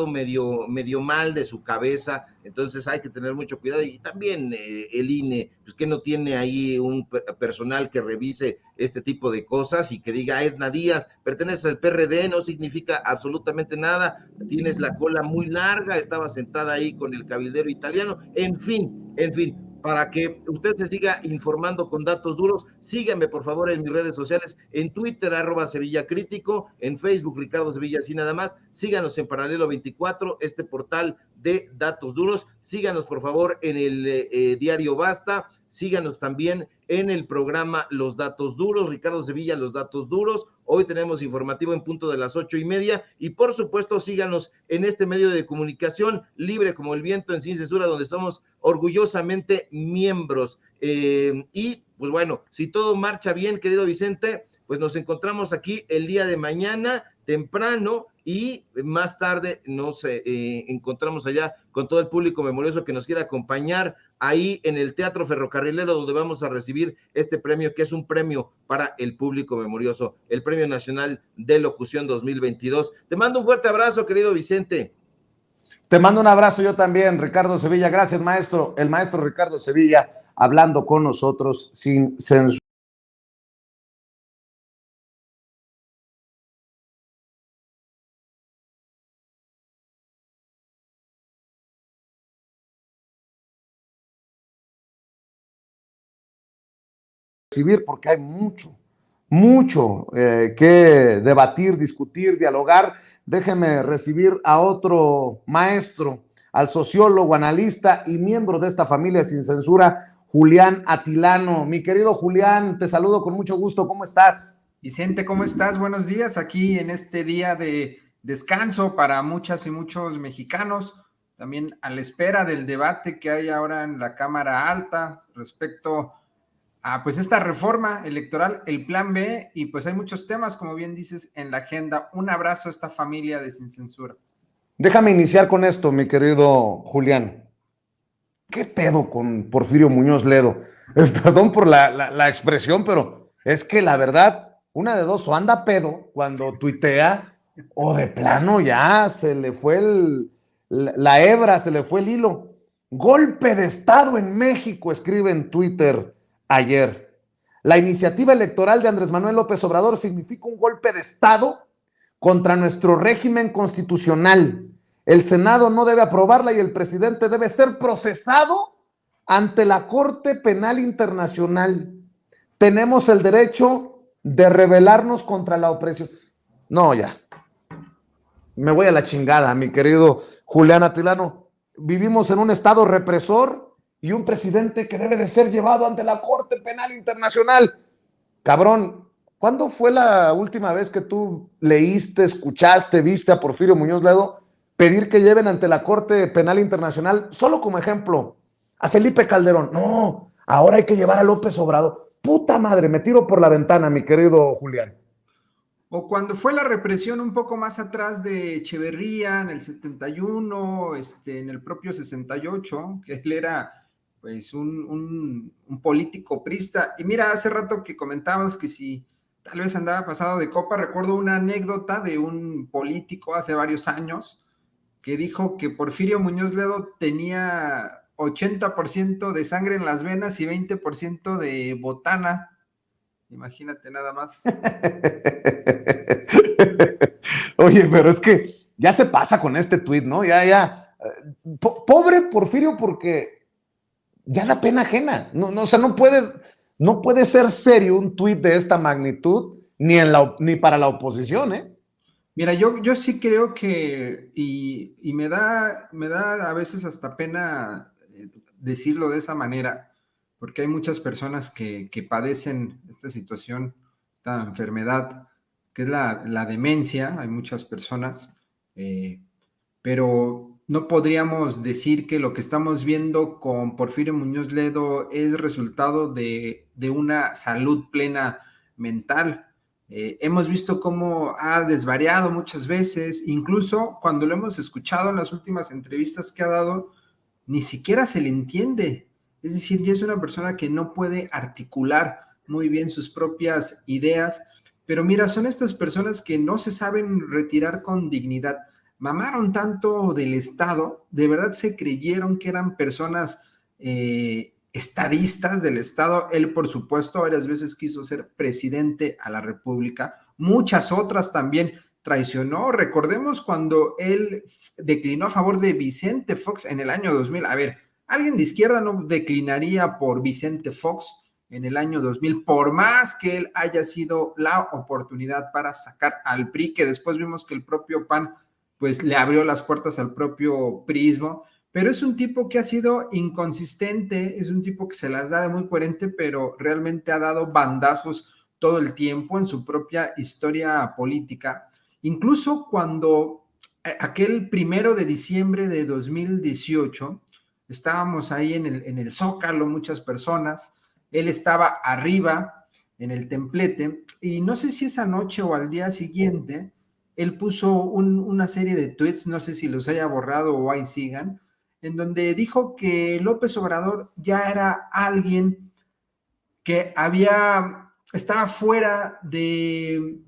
[SPEAKER 2] medio mal de su cabeza, entonces hay que tener mucho cuidado. Y también el INE, pues que no tiene ahí un personal que revise este tipo de cosas y que diga Edna Díaz, perteneces al PRD, no significa absolutamente nada, tienes la cola muy larga, estaba sentada ahí con el cabildero italiano, en fin, para que usted se siga informando con datos duros, síganme por favor en mis redes sociales, en Twitter, @Sevilla Crítico, en Facebook, Ricardo Sevilla, así nada más, síganos en Paralelo 24, este portal de datos duros, síganos por favor en el diario Basta, síganos también en el programa Los Datos Duros, Ricardo Sevilla, Los Datos Duros. Hoy tenemos informativo en punto de las 8:30 y por supuesto síganos en este medio de comunicación libre como el viento en Sin Censura, donde somos orgullosamente miembros. Y pues bueno, si todo marcha bien, querido Vicente, pues nos encontramos aquí el día de mañana temprano y más tarde nos encontramos allá con todo el público memorioso que nos quiera acompañar ahí en el Teatro Ferrocarrilero, donde vamos a recibir este premio, que es un premio para el público memorioso, el Premio Nacional de Locución 2022. Te mando un fuerte abrazo, querido Vicente.
[SPEAKER 1] Te mando un abrazo yo también, Ricardo Sevilla. Gracias, maestro. El maestro Ricardo Sevilla hablando con nosotros sin censura. Porque hay mucho que debatir, discutir, dialogar. Déjeme recibir a otro maestro, al sociólogo, analista y miembro de esta familia sin censura, Julián Atilano. Mi querido Julián, te saludo con mucho gusto. ¿Cómo estás?
[SPEAKER 4] Vicente, ¿cómo estás? Buenos días. Aquí en este día de descanso para muchas y muchos mexicanos, también a la espera del debate que hay ahora en la Cámara Alta respecto a pues esta reforma electoral, el plan B, y pues hay muchos temas, como bien dices, en la agenda. Un abrazo a esta familia de Sin Censura.
[SPEAKER 1] Déjame iniciar con esto, mi querido Julián. ¿Qué pedo con Porfirio Muñoz Ledo? Perdón por la expresión, pero es que la verdad, una de dos, o anda pedo cuando tuitea, o de plano ya se le fue la hebra, se le fue el hilo. Golpe de Estado en México, escribe en Twitter ayer. La iniciativa electoral de Andrés Manuel López Obrador significa un golpe de Estado contra nuestro régimen constitucional. El Senado no debe aprobarla y el presidente debe ser procesado ante la Corte Penal Internacional. Tenemos el derecho de rebelarnos contra la opresión. No, ya. Me voy a la chingada, mi querido Julián Atilano. Vivimos en un estado represor y un presidente que debe de ser llevado ante la Corte Penal Internacional. Cabrón, ¿cuándo fue la última vez que tú leíste, escuchaste, viste a Porfirio Muñoz Ledo pedir que lleven ante la Corte Penal Internacional, solo como ejemplo, a Felipe Calderón? No, ahora hay que llevar a López Obrador. Puta madre, me tiro por la ventana, mi querido Julián.
[SPEAKER 4] O cuando fue la represión un poco más atrás de Echeverría, en el 71, en el propio 68, que él era pues un político prista. Y mira, hace rato que comentabas que si tal vez andaba pasado de copa, recuerdo una anécdota de un político hace varios años que dijo que Porfirio Muñoz Ledo tenía 80% de sangre en las venas y 20% de botana. Imagínate nada más.
[SPEAKER 1] Oye, pero es que ya se pasa con este tuit, ¿no? Ya. Pobre Porfirio, porque ya da pena ajena. No, o sea, no puede ser serio un tuit de esta magnitud, ni para la oposición, ¿eh?
[SPEAKER 4] Mira, yo sí creo que, y me da a veces hasta pena decirlo de esa manera, porque hay muchas personas que padecen esta situación, esta enfermedad, que es la demencia. Hay muchas personas, pero no podríamos decir que lo que estamos viendo con Porfirio Muñoz Ledo es resultado de una salud plena mental. Hemos visto cómo ha desvariado muchas veces, incluso cuando lo hemos escuchado en las últimas entrevistas que ha dado, ni siquiera se le entiende. Es decir, ya es una persona que no puede articular muy bien sus propias ideas, pero mira, son estas personas que no se saben retirar con dignidad. Mamaron tanto del Estado, de verdad se creyeron que eran personas estadistas del Estado. Él, por supuesto, varias veces quiso ser presidente a la República, muchas otras también traicionó. Recordemos cuando él declinó a favor de Vicente Fox en el año 2000. A ver, alguien de izquierda no declinaría por Vicente Fox en el año 2000, por más que él haya sido la oportunidad para sacar al PRI, que después vimos que el propio PAN pues le abrió las puertas al propio priismo, pero es un tipo que ha sido inconsistente, es un tipo que se las da de muy coherente, pero realmente ha dado bandazos todo el tiempo en su propia historia política. Incluso cuando aquel 1 de diciembre de 2018, estábamos ahí en el Zócalo, muchas personas, él estaba arriba en el templete, y no sé si esa noche o al día siguiente, él puso una serie de tweets, no sé si los haya borrado o ahí sigan, en donde dijo que López Obrador ya era alguien que estaba fuera de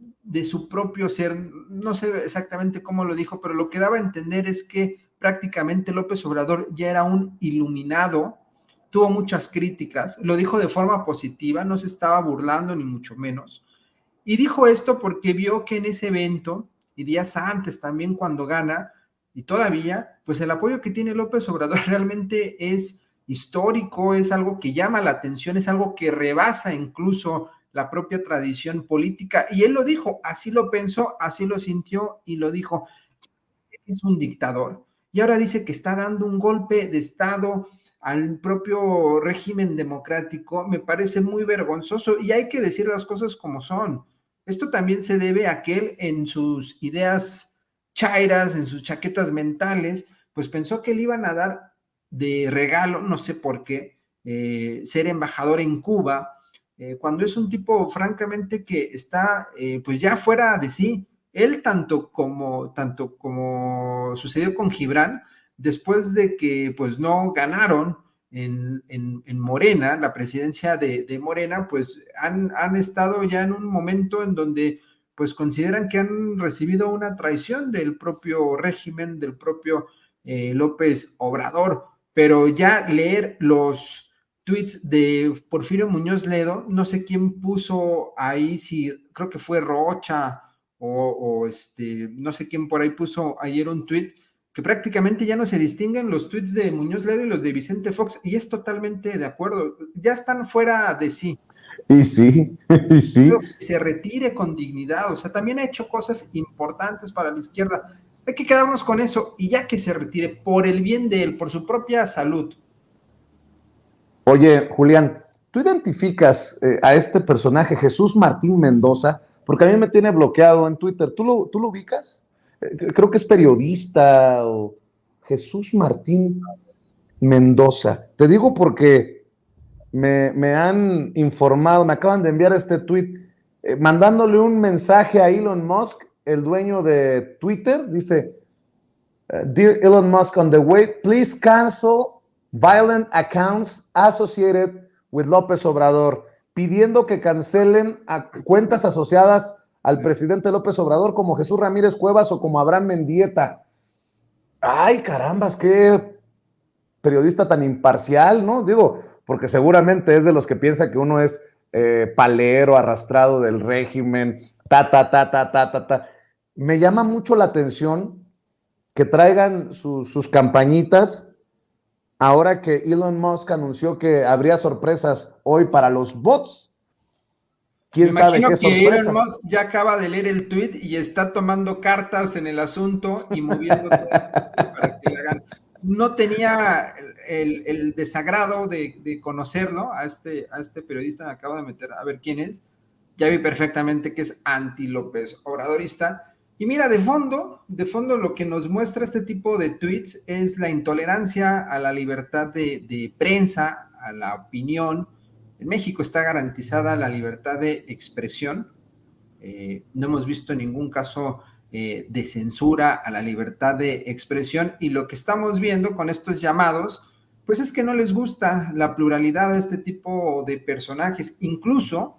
[SPEAKER 4] su propio ser. No sé exactamente cómo lo dijo, pero lo que daba a entender es que prácticamente López Obrador ya era un iluminado. Tuvo muchas críticas, lo dijo de forma positiva, no se estaba burlando ni mucho menos, y dijo esto porque vio que en ese evento, y días antes también cuando gana, y todavía, pues el apoyo que tiene López Obrador realmente es histórico, es algo que llama la atención, es algo que rebasa incluso la propia tradición política, y él lo dijo, así lo pensó, así lo sintió y lo dijo. Es un dictador, y ahora dice que está dando un golpe de Estado al propio régimen democrático. Me parece muy vergonzoso, y hay que decir las cosas como son. Esto también se debe a que él, en sus ideas chairas, en sus chaquetas mentales, pues pensó que le iban a dar de regalo, no sé por qué, ser embajador en Cuba, cuando es un tipo francamente que está pues ya fuera de sí. Él, tanto como sucedió con Gibran, después de que pues no ganaron en Morena, la presidencia de Morena, pues han estado ya en un momento en donde pues consideran que han recibido una traición del propio régimen, del propio López Obrador. Pero ya leer los tweets de Porfirio Muñoz Ledo, no sé quién puso ahí, si creo que fue Rocha o no sé quién por ahí puso ayer un tweet, que prácticamente ya no se distinguen los tweets de Muñoz Ledo y los de Vicente Fox, y es totalmente de acuerdo, ya están fuera de sí.
[SPEAKER 1] Y sí, y sí.
[SPEAKER 4] Que se retire con dignidad, o sea, también ha hecho cosas importantes para la izquierda. Hay que quedarnos con eso, y ya que se retire por el bien de él, por su propia salud.
[SPEAKER 1] Oye, Julián, ¿tú identificas a este personaje, Jesús Martín Mendoza? Porque a mí me tiene bloqueado en Twitter. ¿Tú lo ubicas? Creo que es periodista o Jesús Martín Mendoza. Te digo porque me han informado, me acaban de enviar este tweet mandándole un mensaje a Elon Musk, el dueño de Twitter. Dice, Dear Elon Musk, on the way, please cancel violent accounts associated with López Obrador, pidiendo que cancelen a cuentas asociadas al presidente López Obrador, como Jesús Ramírez Cuevas o como Abraham Mendieta. Ay, carambas, qué periodista tan imparcial, ¿no? Digo, porque seguramente es de los que piensa que uno es palero, arrastrado del régimen, ta. Me llama mucho la atención que traigan sus campañitas ahora que Elon Musk anunció que habría sorpresas hoy para los bots. ¿Quién sabe qué sorpresas?
[SPEAKER 4] Elon Musk ya acaba de leer el tweet y está tomando cartas en el asunto y moviendo todo para que le hagan. No tenía el desagrado de conocerlo a este periodista, me acabo de meter a ver quién es. Ya vi perfectamente que es anti López Obradorista. Y mira, de fondo lo que nos muestra este tipo de tweets es la intolerancia a la libertad de prensa, a la opinión. En México está garantizada la libertad de expresión. No hemos visto ningún caso de censura a la libertad de expresión, y lo que estamos viendo con estos llamados, Pues es que no les gusta la pluralidad de este tipo de personajes. Incluso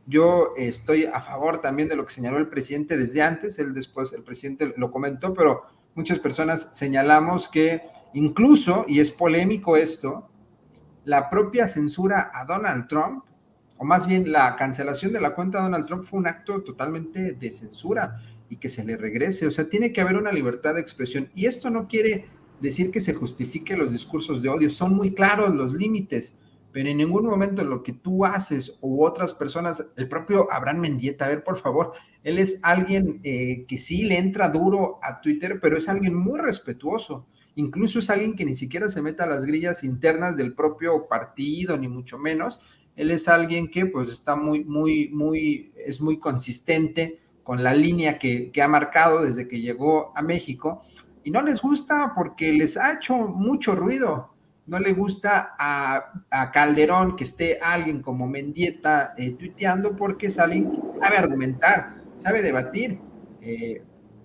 [SPEAKER 4] yo estoy a favor también de lo que señaló el presidente desde antes, él después, el presidente lo comentó, pero muchas personas señalamos que incluso, y es polémico esto, la propia censura a Donald Trump, o más bien la cancelación de la cuenta de Donald Trump, fue un acto totalmente de censura y que se le regrese. O sea, tiene que haber una libertad de expresión. Y esto no quiere decir que se justifique los discursos de odio. Son muy claros los límites, pero en ningún momento lo que tú haces u otras personas, el propio Abraham Mendieta, a ver, por favor, él es alguien que sí le entra duro a Twitter, pero es alguien muy respetuoso. Incluso es alguien que ni siquiera se mete a las grillas internas del propio partido, ni mucho menos. Él es alguien que pues está es muy consistente con la línea que ha marcado desde que llegó a México, y no les gusta porque les ha hecho mucho ruido. No le gusta a Calderón que esté alguien como Mendieta tuiteando, porque es alguien que sabe argumentar, sabe debatir.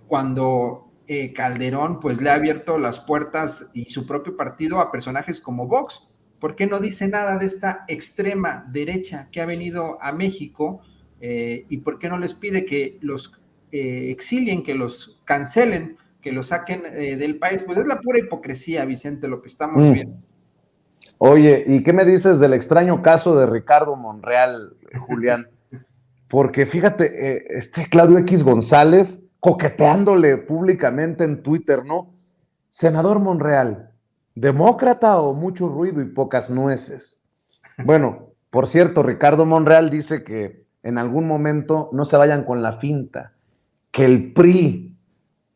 [SPEAKER 4] Cuando Calderón pues le ha abierto las puertas y su propio partido a personajes como Vox. ¿Por qué no dice nada de esta extrema derecha que ha venido a México? ¿Y por qué no les pide que los exilien, que los cancelen, que los saquen del país? Pues es la pura hipocresía, Vicente, lo que estamos viendo.
[SPEAKER 1] Oye, ¿y qué me dices del extraño caso de Ricardo Monreal, Julián? Porque fíjate, Claudio X González coqueteándole públicamente en Twitter, ¿no? Senador Monreal, ¿demócrata o mucho ruido y pocas nueces? Bueno, por cierto, Ricardo Monreal dice que en algún momento no se vayan con la finta, que el PRI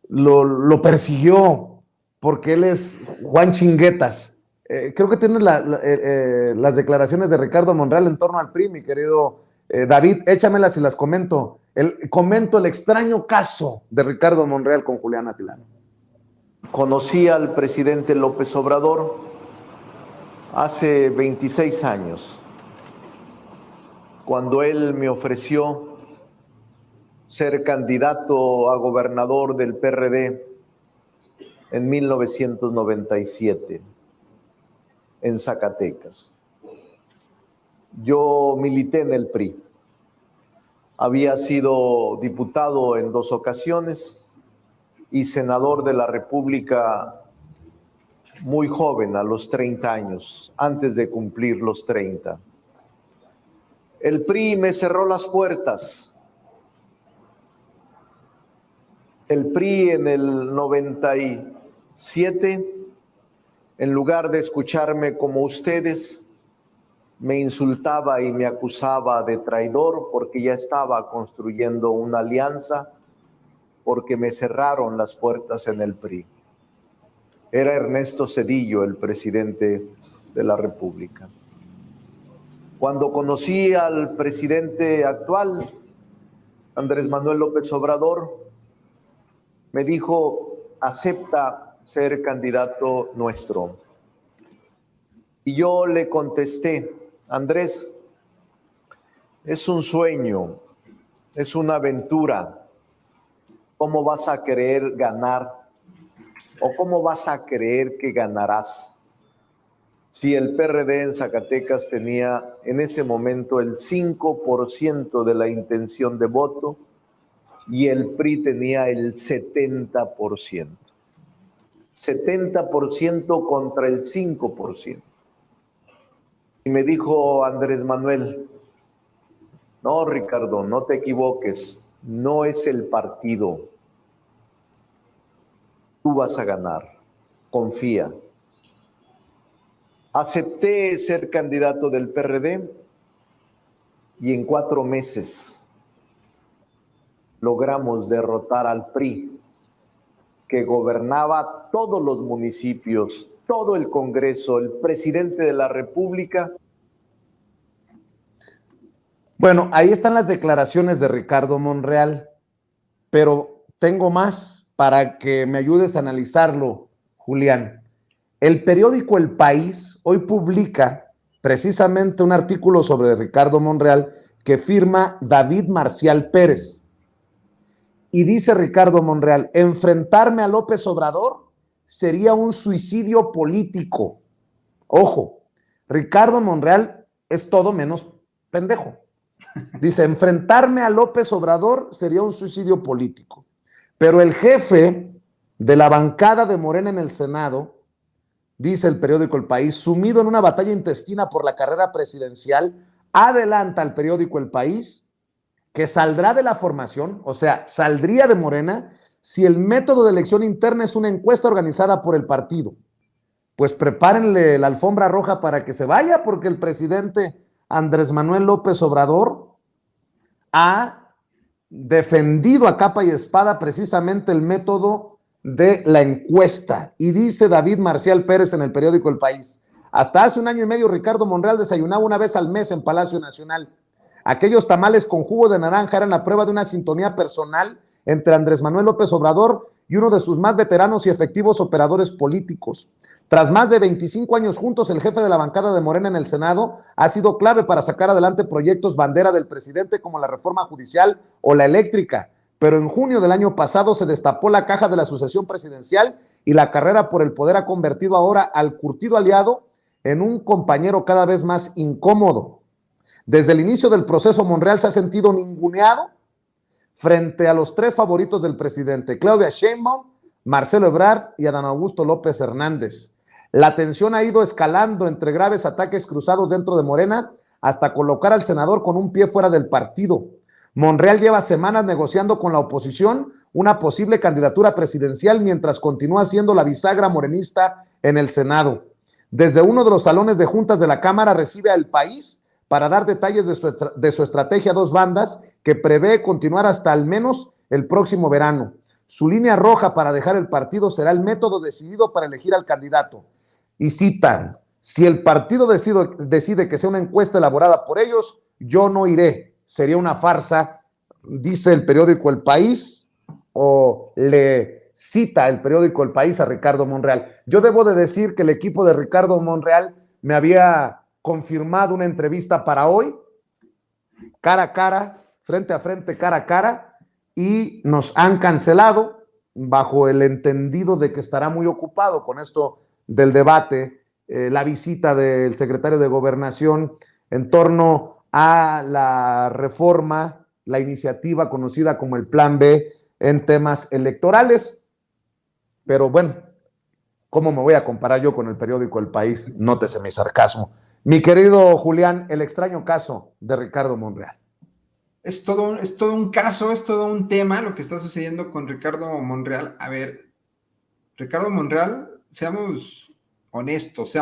[SPEAKER 1] lo persiguió porque él es Juan Chinguetas. Creo que tienes las declaraciones de Ricardo Monreal en torno al PRI, mi querido David, échamelas y las comento. Comento el extraño caso de Ricardo Monreal con Julián Atilano.
[SPEAKER 5] Conocí al presidente López Obrador hace 26 años, cuando él me ofreció ser candidato a gobernador del PRD en 1997 en Zacatecas. Yo milité en el PRI. Había sido diputado en 2 ocasiones y senador de la República muy joven, a los 30 años, antes de cumplir los 30. El PRI me cerró las puertas. El PRI en el 97, en lugar de escucharme como ustedes, me insultaba y me acusaba de traidor porque ya estaba construyendo una alianza, porque me cerraron las puertas en el PRI. Era Ernesto Zedillo el presidente de la República. Cuando conocí al presidente actual, Andrés Manuel López Obrador, me dijo: acepta ser candidato nuestro. Y yo le contesté: Andrés, es un sueño, es una aventura. ¿Cómo vas a querer ganar? ¿O cómo vas a creer que ganarás si el PRD en Zacatecas tenía en ese momento el 5% de la intención de voto y el PRI tenía el 70%? 70% contra el 5%. Y me dijo Andrés Manuel: no, Ricardo, no te equivoques, no es el partido. Tú vas a ganar, confía. Acepté ser candidato del PRD y en 4 meses logramos derrotar al PRI, que gobernaba todos los municipios, todo el Congreso, el presidente de la República.
[SPEAKER 1] Bueno, ahí están las declaraciones de Ricardo Monreal, pero tengo más para que me ayudes a analizarlo, Julián. El periódico El País hoy publica precisamente un artículo sobre Ricardo Monreal que firma David Marcial Pérez. Y dice Ricardo Monreal: enfrentarme a López Obrador sería un suicidio político. Ojo, Ricardo Monreal es todo menos pendejo. Dice, enfrentarme a López Obrador sería un suicidio político. Pero el jefe de la bancada de Morena en el Senado, dice el periódico El País, sumido en una batalla intestina por la carrera presidencial, adelanta al periódico El País que saldrá de la formación, o sea, saldría de Morena, si el método de elección interna es una encuesta organizada por el partido. Pues prepárenle la alfombra roja para que se vaya, porque el presidente Andrés Manuel López Obrador ha defendido a capa y espada precisamente el método de la encuesta. Y dice David Marcial Pérez en el periódico El País, hasta hace 1 año y medio Ricardo Monreal desayunaba una vez al mes en Palacio Nacional. Aquellos tamales con jugo de naranja eran la prueba de una sintonía personal entre Andrés Manuel López Obrador y uno de sus más veteranos y efectivos operadores políticos. Tras más de 25 años juntos, el jefe de la bancada de Morena en el Senado ha sido clave para sacar adelante proyectos bandera del presidente como la reforma judicial o la eléctrica. Pero en junio del año pasado se destapó la caja de la sucesión presidencial y la carrera por el poder ha convertido ahora al curtido aliado en un compañero cada vez más incómodo. Desde el inicio del proceso, Monreal se ha sentido ninguneado frente a los 3 favoritos del presidente, Claudia Sheinbaum, Marcelo Ebrard y Adán Augusto López Hernández. La tensión ha ido escalando entre graves ataques cruzados dentro de Morena hasta colocar al senador con un pie fuera del partido. Monreal lleva semanas negociando con la oposición una posible candidatura presidencial mientras continúa siendo la bisagra morenista en el Senado. Desde uno de los salones de juntas de la Cámara recibe al País para dar detalles de su estrategia a 2 bandas que prevé continuar hasta al menos el próximo verano. Su línea roja para dejar el partido será el método decidido para elegir al candidato. Y citan, si el partido decide que sea una encuesta elaborada por ellos, yo no iré. Sería una farsa, dice el periódico El País, o le cita el periódico El País a Ricardo Monreal. Yo debo de decir que el equipo de Ricardo Monreal me había confirmado una entrevista para hoy, cara a cara, frente a frente, cara a cara, y nos han cancelado bajo el entendido de que estará muy ocupado con esto del debate, la visita del secretario de Gobernación en torno a la reforma, la iniciativa conocida como el Plan B en temas electorales. Pero bueno, ¿cómo me voy a comparar yo con el periódico El País? Nótese mi sarcasmo. Mi querido Julián, el extraño caso de Ricardo Monreal.
[SPEAKER 4] Es todo un caso, es todo un tema lo que está sucediendo con Ricardo Monreal. A ver, Ricardo Monreal, seamos honestos,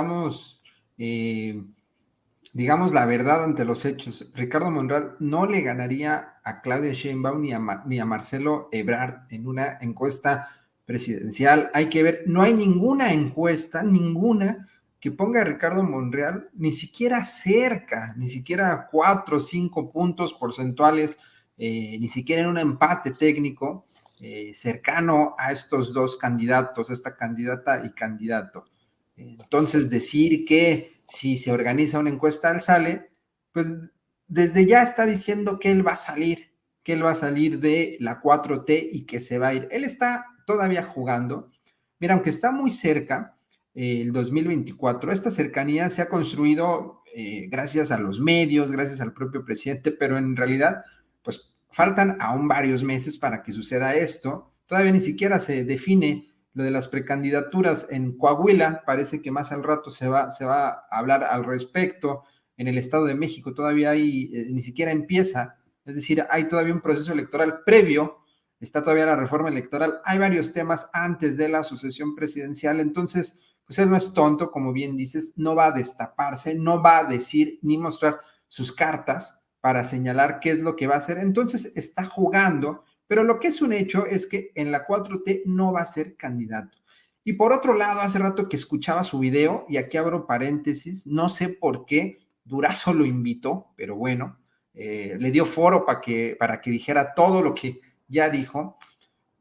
[SPEAKER 4] digamos la verdad ante los hechos. Ricardo Monreal no le ganaría a Claudia Sheinbaum ni a Marcelo Ebrard en una encuesta presidencial. Hay que ver, no hay ninguna encuesta, ninguna, que ponga a Ricardo Monreal ni siquiera cerca, ni siquiera 4 o 5 puntos porcentuales, ni siquiera en un empate técnico, cercano a estos 2 candidatos, esta candidata y candidato. Entonces, decir que si se organiza una encuesta él sale, pues desde ya está diciendo que él va a salir de la 4T y que se va a ir. Él está todavía jugando. Mira, aunque está muy cerca el 2024, esta cercanía se ha construido gracias a los medios, gracias al propio presidente, pero en realidad, pues faltan aún varios meses para que suceda esto. Todavía ni siquiera se define lo de las precandidaturas en Coahuila. Parece que más al rato se va a hablar al respecto. En el Estado de México todavía ni siquiera empieza, es decir, hay todavía un proceso electoral previo, está todavía la reforma electoral, hay varios temas antes de la sucesión presidencial. Entonces, pues él no es tonto, como bien dices, no va a destaparse, no va a decir ni mostrar sus cartas para señalar qué es lo que va a hacer. Entonces está jugando, pero lo que es un hecho es que en la 4T no va a ser candidato. Y por otro lado, hace rato que escuchaba su video, y aquí abro paréntesis, no sé por qué Durazo lo invitó, pero bueno, le dio foro para que dijera todo lo que ya dijo.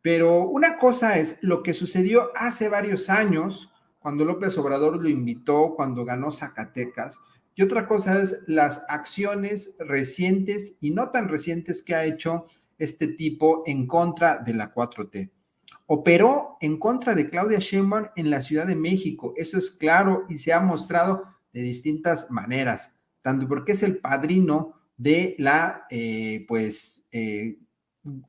[SPEAKER 4] Pero una cosa es lo que sucedió hace varios años, cuando López Obrador lo invitó, cuando ganó Zacatecas, y otra cosa es las acciones recientes y no tan recientes que ha hecho este tipo en contra de la 4T. operó en contra de Claudia Sheinbaum en la Ciudad de México. Eso es claro y se ha mostrado de distintas maneras, tanto porque es el padrino de la,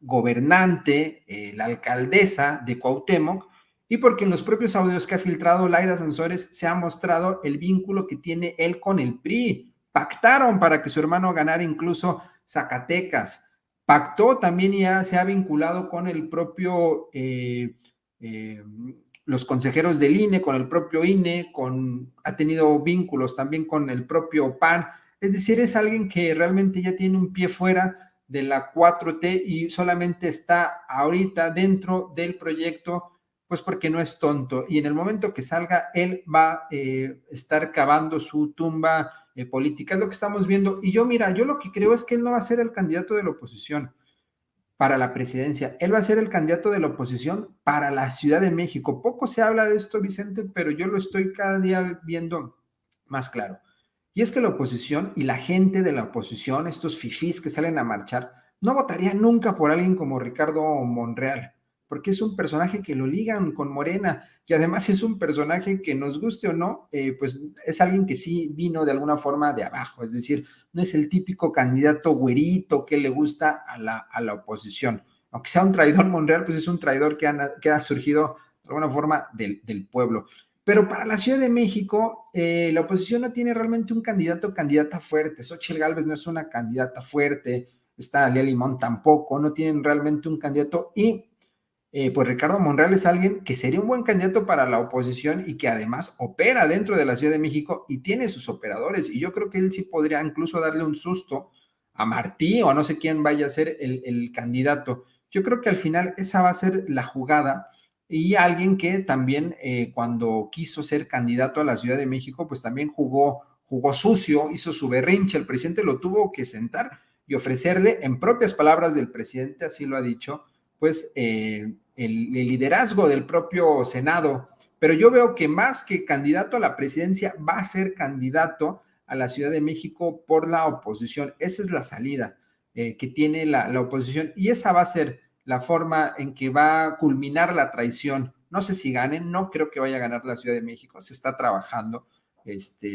[SPEAKER 4] gobernante, la alcaldesa de Cuauhtémoc, y porque en los propios audios que ha filtrado Laida Sansores se ha mostrado el vínculo que tiene él con el PRI. Pactaron para que su hermano ganara incluso Zacatecas. Pactó también y ya se ha vinculado con el propio, los consejeros del INE, con el propio INE, ha tenido vínculos también con el propio PAN. Es decir, es alguien que realmente ya tiene un pie fuera de la 4T y solamente está ahorita dentro del proyecto, pues porque no es tonto. Y en el momento que salga, él va a estar cavando su tumba política. Es lo que estamos viendo. Y yo lo que creo es que él no va a ser el candidato de la oposición para la presidencia. Él va a ser el candidato de la oposición para la Ciudad de México. Poco se habla de esto, Vicente, pero yo lo estoy cada día viendo más claro. Y es que la oposición y la gente de la oposición, estos fifís que salen a marchar, no votarían nunca por alguien como Ricardo Monreal, porque es un personaje que lo ligan con Morena, y además es un personaje que, nos guste o no, pues es alguien que sí vino de alguna forma de abajo, es decir, no es el típico candidato güerito que le gusta a la oposición. Aunque sea un traidor Monreal, pues es un traidor que ha surgido de alguna forma del pueblo. Pero para la Ciudad de México, la oposición no tiene realmente un candidato o candidata fuerte. Xóchitl Gálvez no es una candidata fuerte, está Lía Limón tampoco, no tienen realmente un candidato. Y pues Ricardo Monreal es alguien que sería un buen candidato para la oposición y que además opera dentro de la Ciudad de México y tiene sus operadores. Y yo creo que él sí podría incluso darle un susto a Martí o a no sé quién vaya a ser el candidato. Yo creo que al final esa va a ser la jugada. Y alguien que también cuando quiso ser candidato a la Ciudad de México, pues también jugó sucio, hizo su berrinche. El presidente lo tuvo que sentar y ofrecerle, en propias palabras del presidente, así lo ha dicho, pues el liderazgo del propio Senado. Pero yo veo que más que candidato a la presidencia, va a ser candidato a la Ciudad de México por la oposición. Esa es la salida que tiene la oposición y esa va a ser la forma en que va a culminar la traición. No sé si ganen, no creo que vaya a ganar la Ciudad de México, se está trabajando.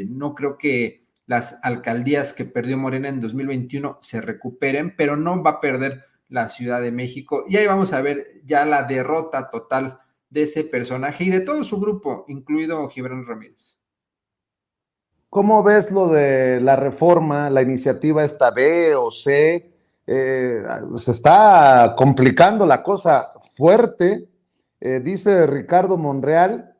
[SPEAKER 4] No creo que las alcaldías que perdió Morena en 2021 se recuperen, pero no va a perder la Ciudad de México. Y ahí vamos a ver ya la derrota total de ese personaje y de todo su grupo, incluido Gibran Ramírez.
[SPEAKER 1] ¿Cómo ves lo de la reforma, la iniciativa esta B o C? Se está complicando la cosa fuerte. Dice Ricardo Monreal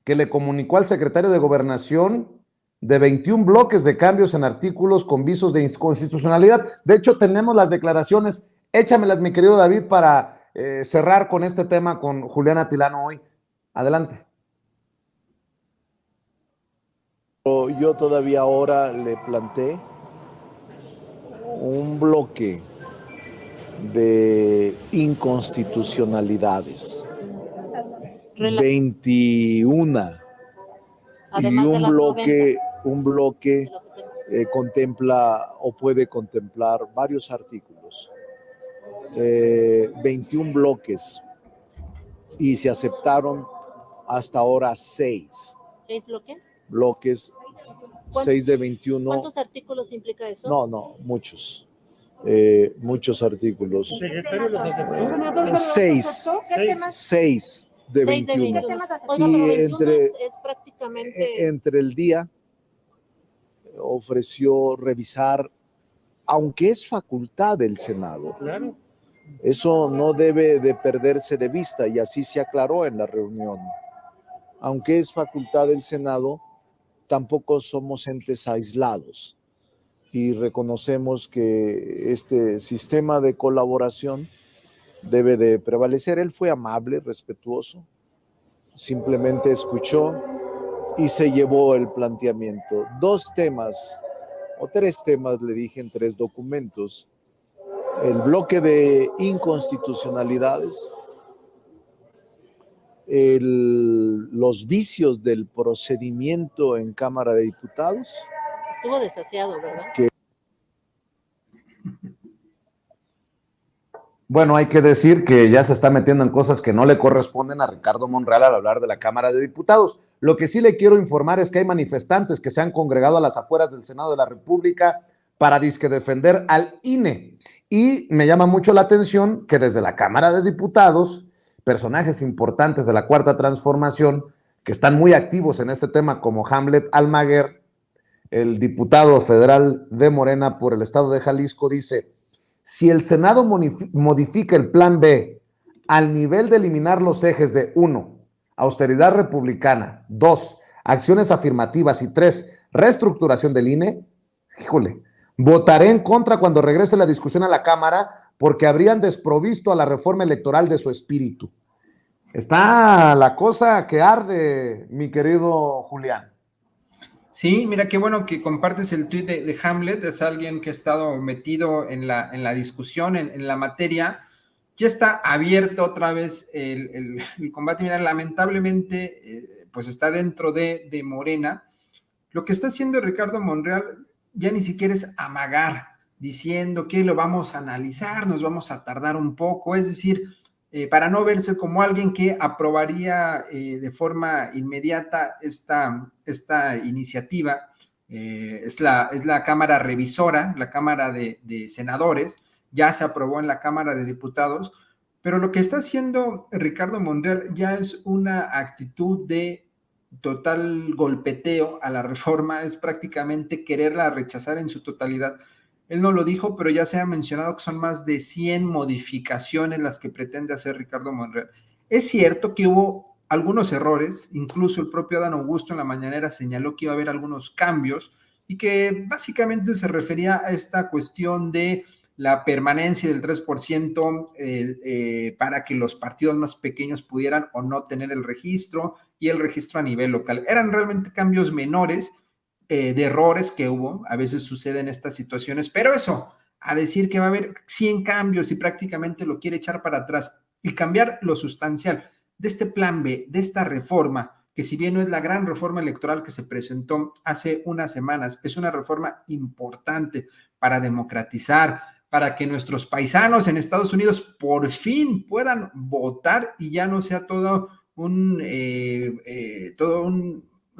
[SPEAKER 1] que le comunicó al secretario de Gobernación de 21 bloques de cambios en artículos con visos de inconstitucionalidad. De hecho, tenemos las declaraciones. Échamelas, mi querido David, para cerrar con este tema con Julián Atilano hoy. Adelante.
[SPEAKER 5] Yo todavía ahora le planteé un bloque de inconstitucionalidades. 21. Además y un bloque contempla o puede contemplar varios artículos. 21 bloques y se aceptaron hasta ahora 6.
[SPEAKER 6] ¿6 bloques?
[SPEAKER 5] Bloques, 6 de 21.
[SPEAKER 6] ¿Cuántos artículos implica eso?
[SPEAKER 5] No, muchos. Muchos artículos. 6 de 21.
[SPEAKER 6] Oiga, pero 21 es prácticamente...
[SPEAKER 5] Entre el día ofreció revisar, aunque es facultad del Senado. Claro. Eso no debe de perderse de vista y así se aclaró en la reunión. Aunque es facultad del Senado, tampoco somos entes aislados y reconocemos que este sistema de colaboración debe de prevalecer. Él fue amable, respetuoso, simplemente escuchó y se llevó el planteamiento. 2 temas o 3 temas le dije en 3 documentos. El bloque de inconstitucionalidades, los vicios del procedimiento en Cámara de Diputados.
[SPEAKER 6] Estuvo desasiado, ¿verdad?
[SPEAKER 1] Bueno, hay que decir que ya se está metiendo en cosas que no le corresponden a Ricardo Monreal al hablar de la Cámara de Diputados. Lo que sí le quiero informar es que hay manifestantes que se han congregado a las afueras del Senado de la República para disque defender al INE. Y me llama mucho la atención que desde la Cámara de Diputados, personajes importantes de la Cuarta Transformación, que están muy activos en este tema, como Hamlet Almaguer, el diputado federal de Morena por el estado de Jalisco, dice: si el Senado modifica el plan B al nivel de eliminar los ejes de 1, austeridad republicana, 2, acciones afirmativas y 3, reestructuración del INE, híjole, votaré en contra cuando regrese la discusión a la Cámara porque habrían desprovisto a la reforma electoral de su espíritu. Está la cosa que arde, mi querido Julián.
[SPEAKER 4] Sí, mira, qué bueno que compartes el tuit de Hamlet, es alguien que ha estado metido en la discusión, en la materia. Ya está abierto otra vez el combate. Mira, lamentablemente, pues está dentro de Morena. Lo que está haciendo Ricardo Monreal ya ni siquiera es amagar, diciendo que lo vamos a analizar, nos vamos a tardar un poco, es decir, para no verse como alguien que aprobaría de forma inmediata esta iniciativa. Es la Cámara Revisora, la Cámara de Senadores, ya se aprobó en la Cámara de Diputados, pero lo que está haciendo Ricardo Monreal ya es una actitud de total golpeteo a la reforma, es prácticamente quererla rechazar en su totalidad. Él no lo dijo, pero ya se ha mencionado que son más de 100 modificaciones las que pretende hacer Ricardo Monreal. Es cierto que hubo algunos errores, incluso el propio Adán Augusto en la mañanera señaló que iba a haber algunos cambios y que básicamente se refería a esta cuestión de la permanencia del 3% para que los partidos más pequeños pudieran o no tener el registro y el registro a nivel local. Eran realmente cambios menores, de errores que hubo, a veces suceden estas situaciones, pero eso, a decir que va a haber 100 cambios y prácticamente lo quiere echar para atrás y cambiar lo sustancial de este plan B, de esta reforma, que si bien no es la gran reforma electoral que se presentó hace unas semanas, es una reforma importante para democratizar, para que nuestros paisanos en Estados Unidos por fin puedan votar y ya no sea todo una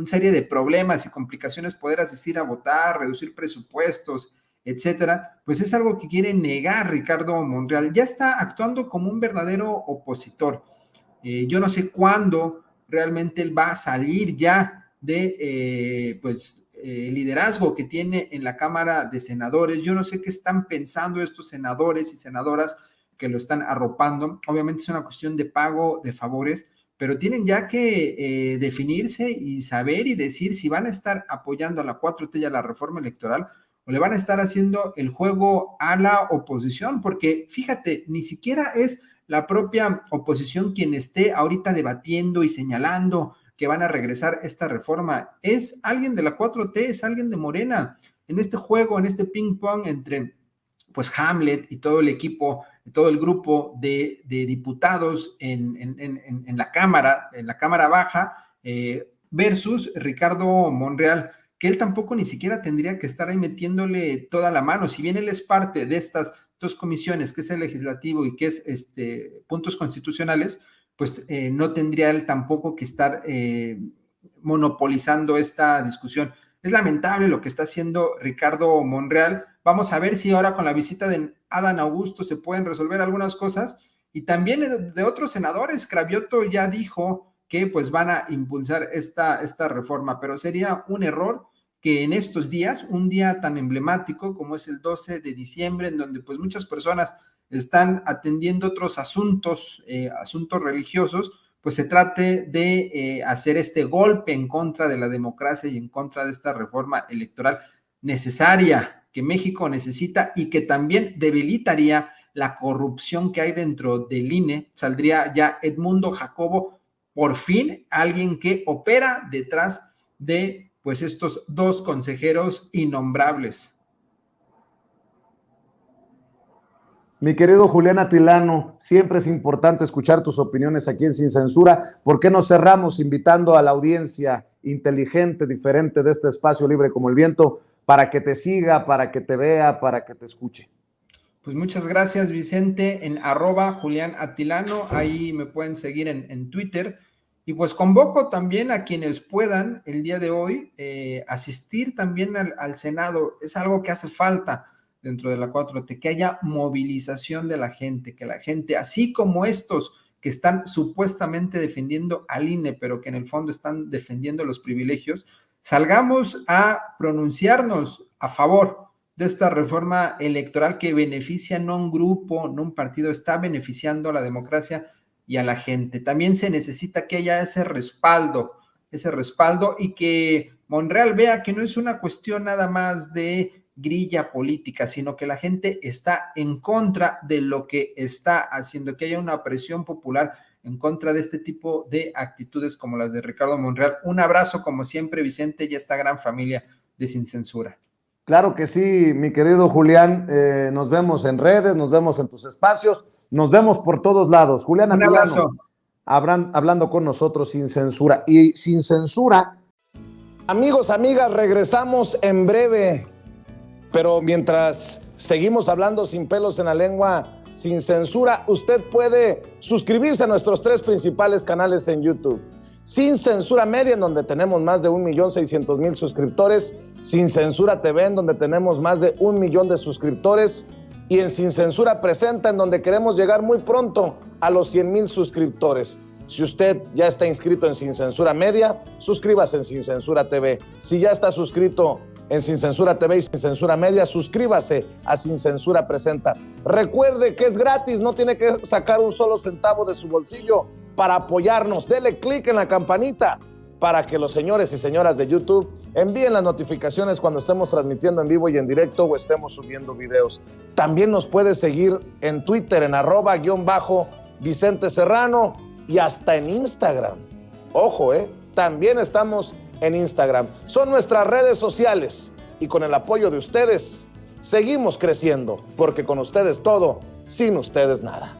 [SPEAKER 4] serie de problemas y complicaciones poder asistir a votar, reducir presupuestos, etcétera, pues es algo que quiere negar Ricardo Monreal. Ya está actuando como un verdadero opositor. Yo no sé cuándo realmente él va a salir ya de liderazgo que tiene en la Cámara de Senadores. Yo no sé qué están pensando estos senadores y senadoras que lo están arropando. Obviamente es una cuestión de pago de favores, pero tienen ya que definirse y saber y decir si van a estar apoyando a la 4T y a la reforma electoral o le van a estar haciendo el juego a la oposición, porque fíjate, ni siquiera es la propia oposición quien esté ahorita debatiendo y señalando que van a regresar esta reforma. Es alguien de la 4T, es alguien de Morena, en este juego, en este ping pong entre pues Hamlet y todo el equipo, todo el grupo de diputados en la Cámara Baja, versus Ricardo Monreal, que él tampoco ni siquiera tendría que estar ahí metiéndole toda la mano. Si bien él es parte de estas dos comisiones, que es el legislativo y que es puntos constitucionales, pues no tendría él tampoco que estar monopolizando esta discusión. Es lamentable lo que está haciendo Ricardo Monreal. Vamos a ver si ahora con la visita de Adán Augusto se pueden resolver algunas cosas. Y también de otros senadores, Cravioto ya dijo que pues van a impulsar esta reforma, pero sería un error que en estos días, un día tan emblemático como es el 12 de diciembre, en donde pues muchas personas están atendiendo otros asuntos religiosos, pues se trate de hacer este golpe en contra de la democracia y en contra de esta reforma electoral necesaria que México necesita y que también debilitaría la corrupción que hay dentro del INE. Saldría ya Edmundo Jacobo, por fin alguien que opera detrás de pues estos dos consejeros innombrables.
[SPEAKER 1] Mi querido Julián Atilano, siempre es importante escuchar tus opiniones aquí en Sin Censura. ¿Por qué no cerramos invitando a la audiencia inteligente, diferente de este espacio libre como el viento, para que te siga, para que te vea, para que te escuche?
[SPEAKER 4] Pues muchas gracias, Vicente, en @JuliánAtilano, ahí me pueden seguir en Twitter. Y pues convoco también a quienes puedan el día de hoy asistir también al Senado. Es algo que hace falta dentro de la 4T, que haya movilización de la gente, que la gente, así como estos que están supuestamente defendiendo al INE, pero que en el fondo están defendiendo los privilegios, salgamos a pronunciarnos a favor de esta reforma electoral que beneficia no a un grupo, no a un partido, está beneficiando a la democracia y a la gente. También se necesita que haya ese respaldo y que Monreal vea que no es una cuestión nada más de grilla política, sino que la gente está en contra de lo que está haciendo, que haya una presión popular en contra de este tipo de actitudes como las de Ricardo Monreal. Un abrazo como siempre, Vicente, y a esta gran familia de Sin Censura.
[SPEAKER 1] Claro que sí, mi querido Julián, nos vemos en redes, nos vemos en tus espacios, nos vemos por todos lados. Julián
[SPEAKER 4] Un abrazo.
[SPEAKER 1] Hablando con nosotros sin censura. Y sin censura, amigos, amigas, regresamos en breve, pero mientras seguimos hablando sin pelos en la lengua, sin censura, usted puede suscribirse a nuestros 3 principales canales en YouTube. Sin Censura Media, en donde tenemos más de 1.600.000 suscriptores, Sin Censura TV, en donde tenemos más de 1 millón de suscriptores, y en Sin Censura Presenta, en donde queremos llegar muy pronto a los 100,000 suscriptores. Si usted ya está inscrito en Sin Censura Media, suscríbase en Sin Censura TV. Si ya está suscrito en Sin Censura TV y Sin Censura Media, suscríbase a Sin Censura Presenta. Recuerde que es gratis, no tiene que sacar un solo centavo de su bolsillo para apoyarnos. Dele clic en la campanita para que los señores y señoras de YouTube envíen las notificaciones cuando estemos transmitiendo en vivo y en directo o estemos subiendo videos. También nos puede seguir en Twitter en @Vicente Serrano y hasta en Instagram. Ojo, también estamos en Instagram. Son nuestras redes sociales y con el apoyo de ustedes seguimos creciendo, porque con ustedes todo, sin ustedes nada.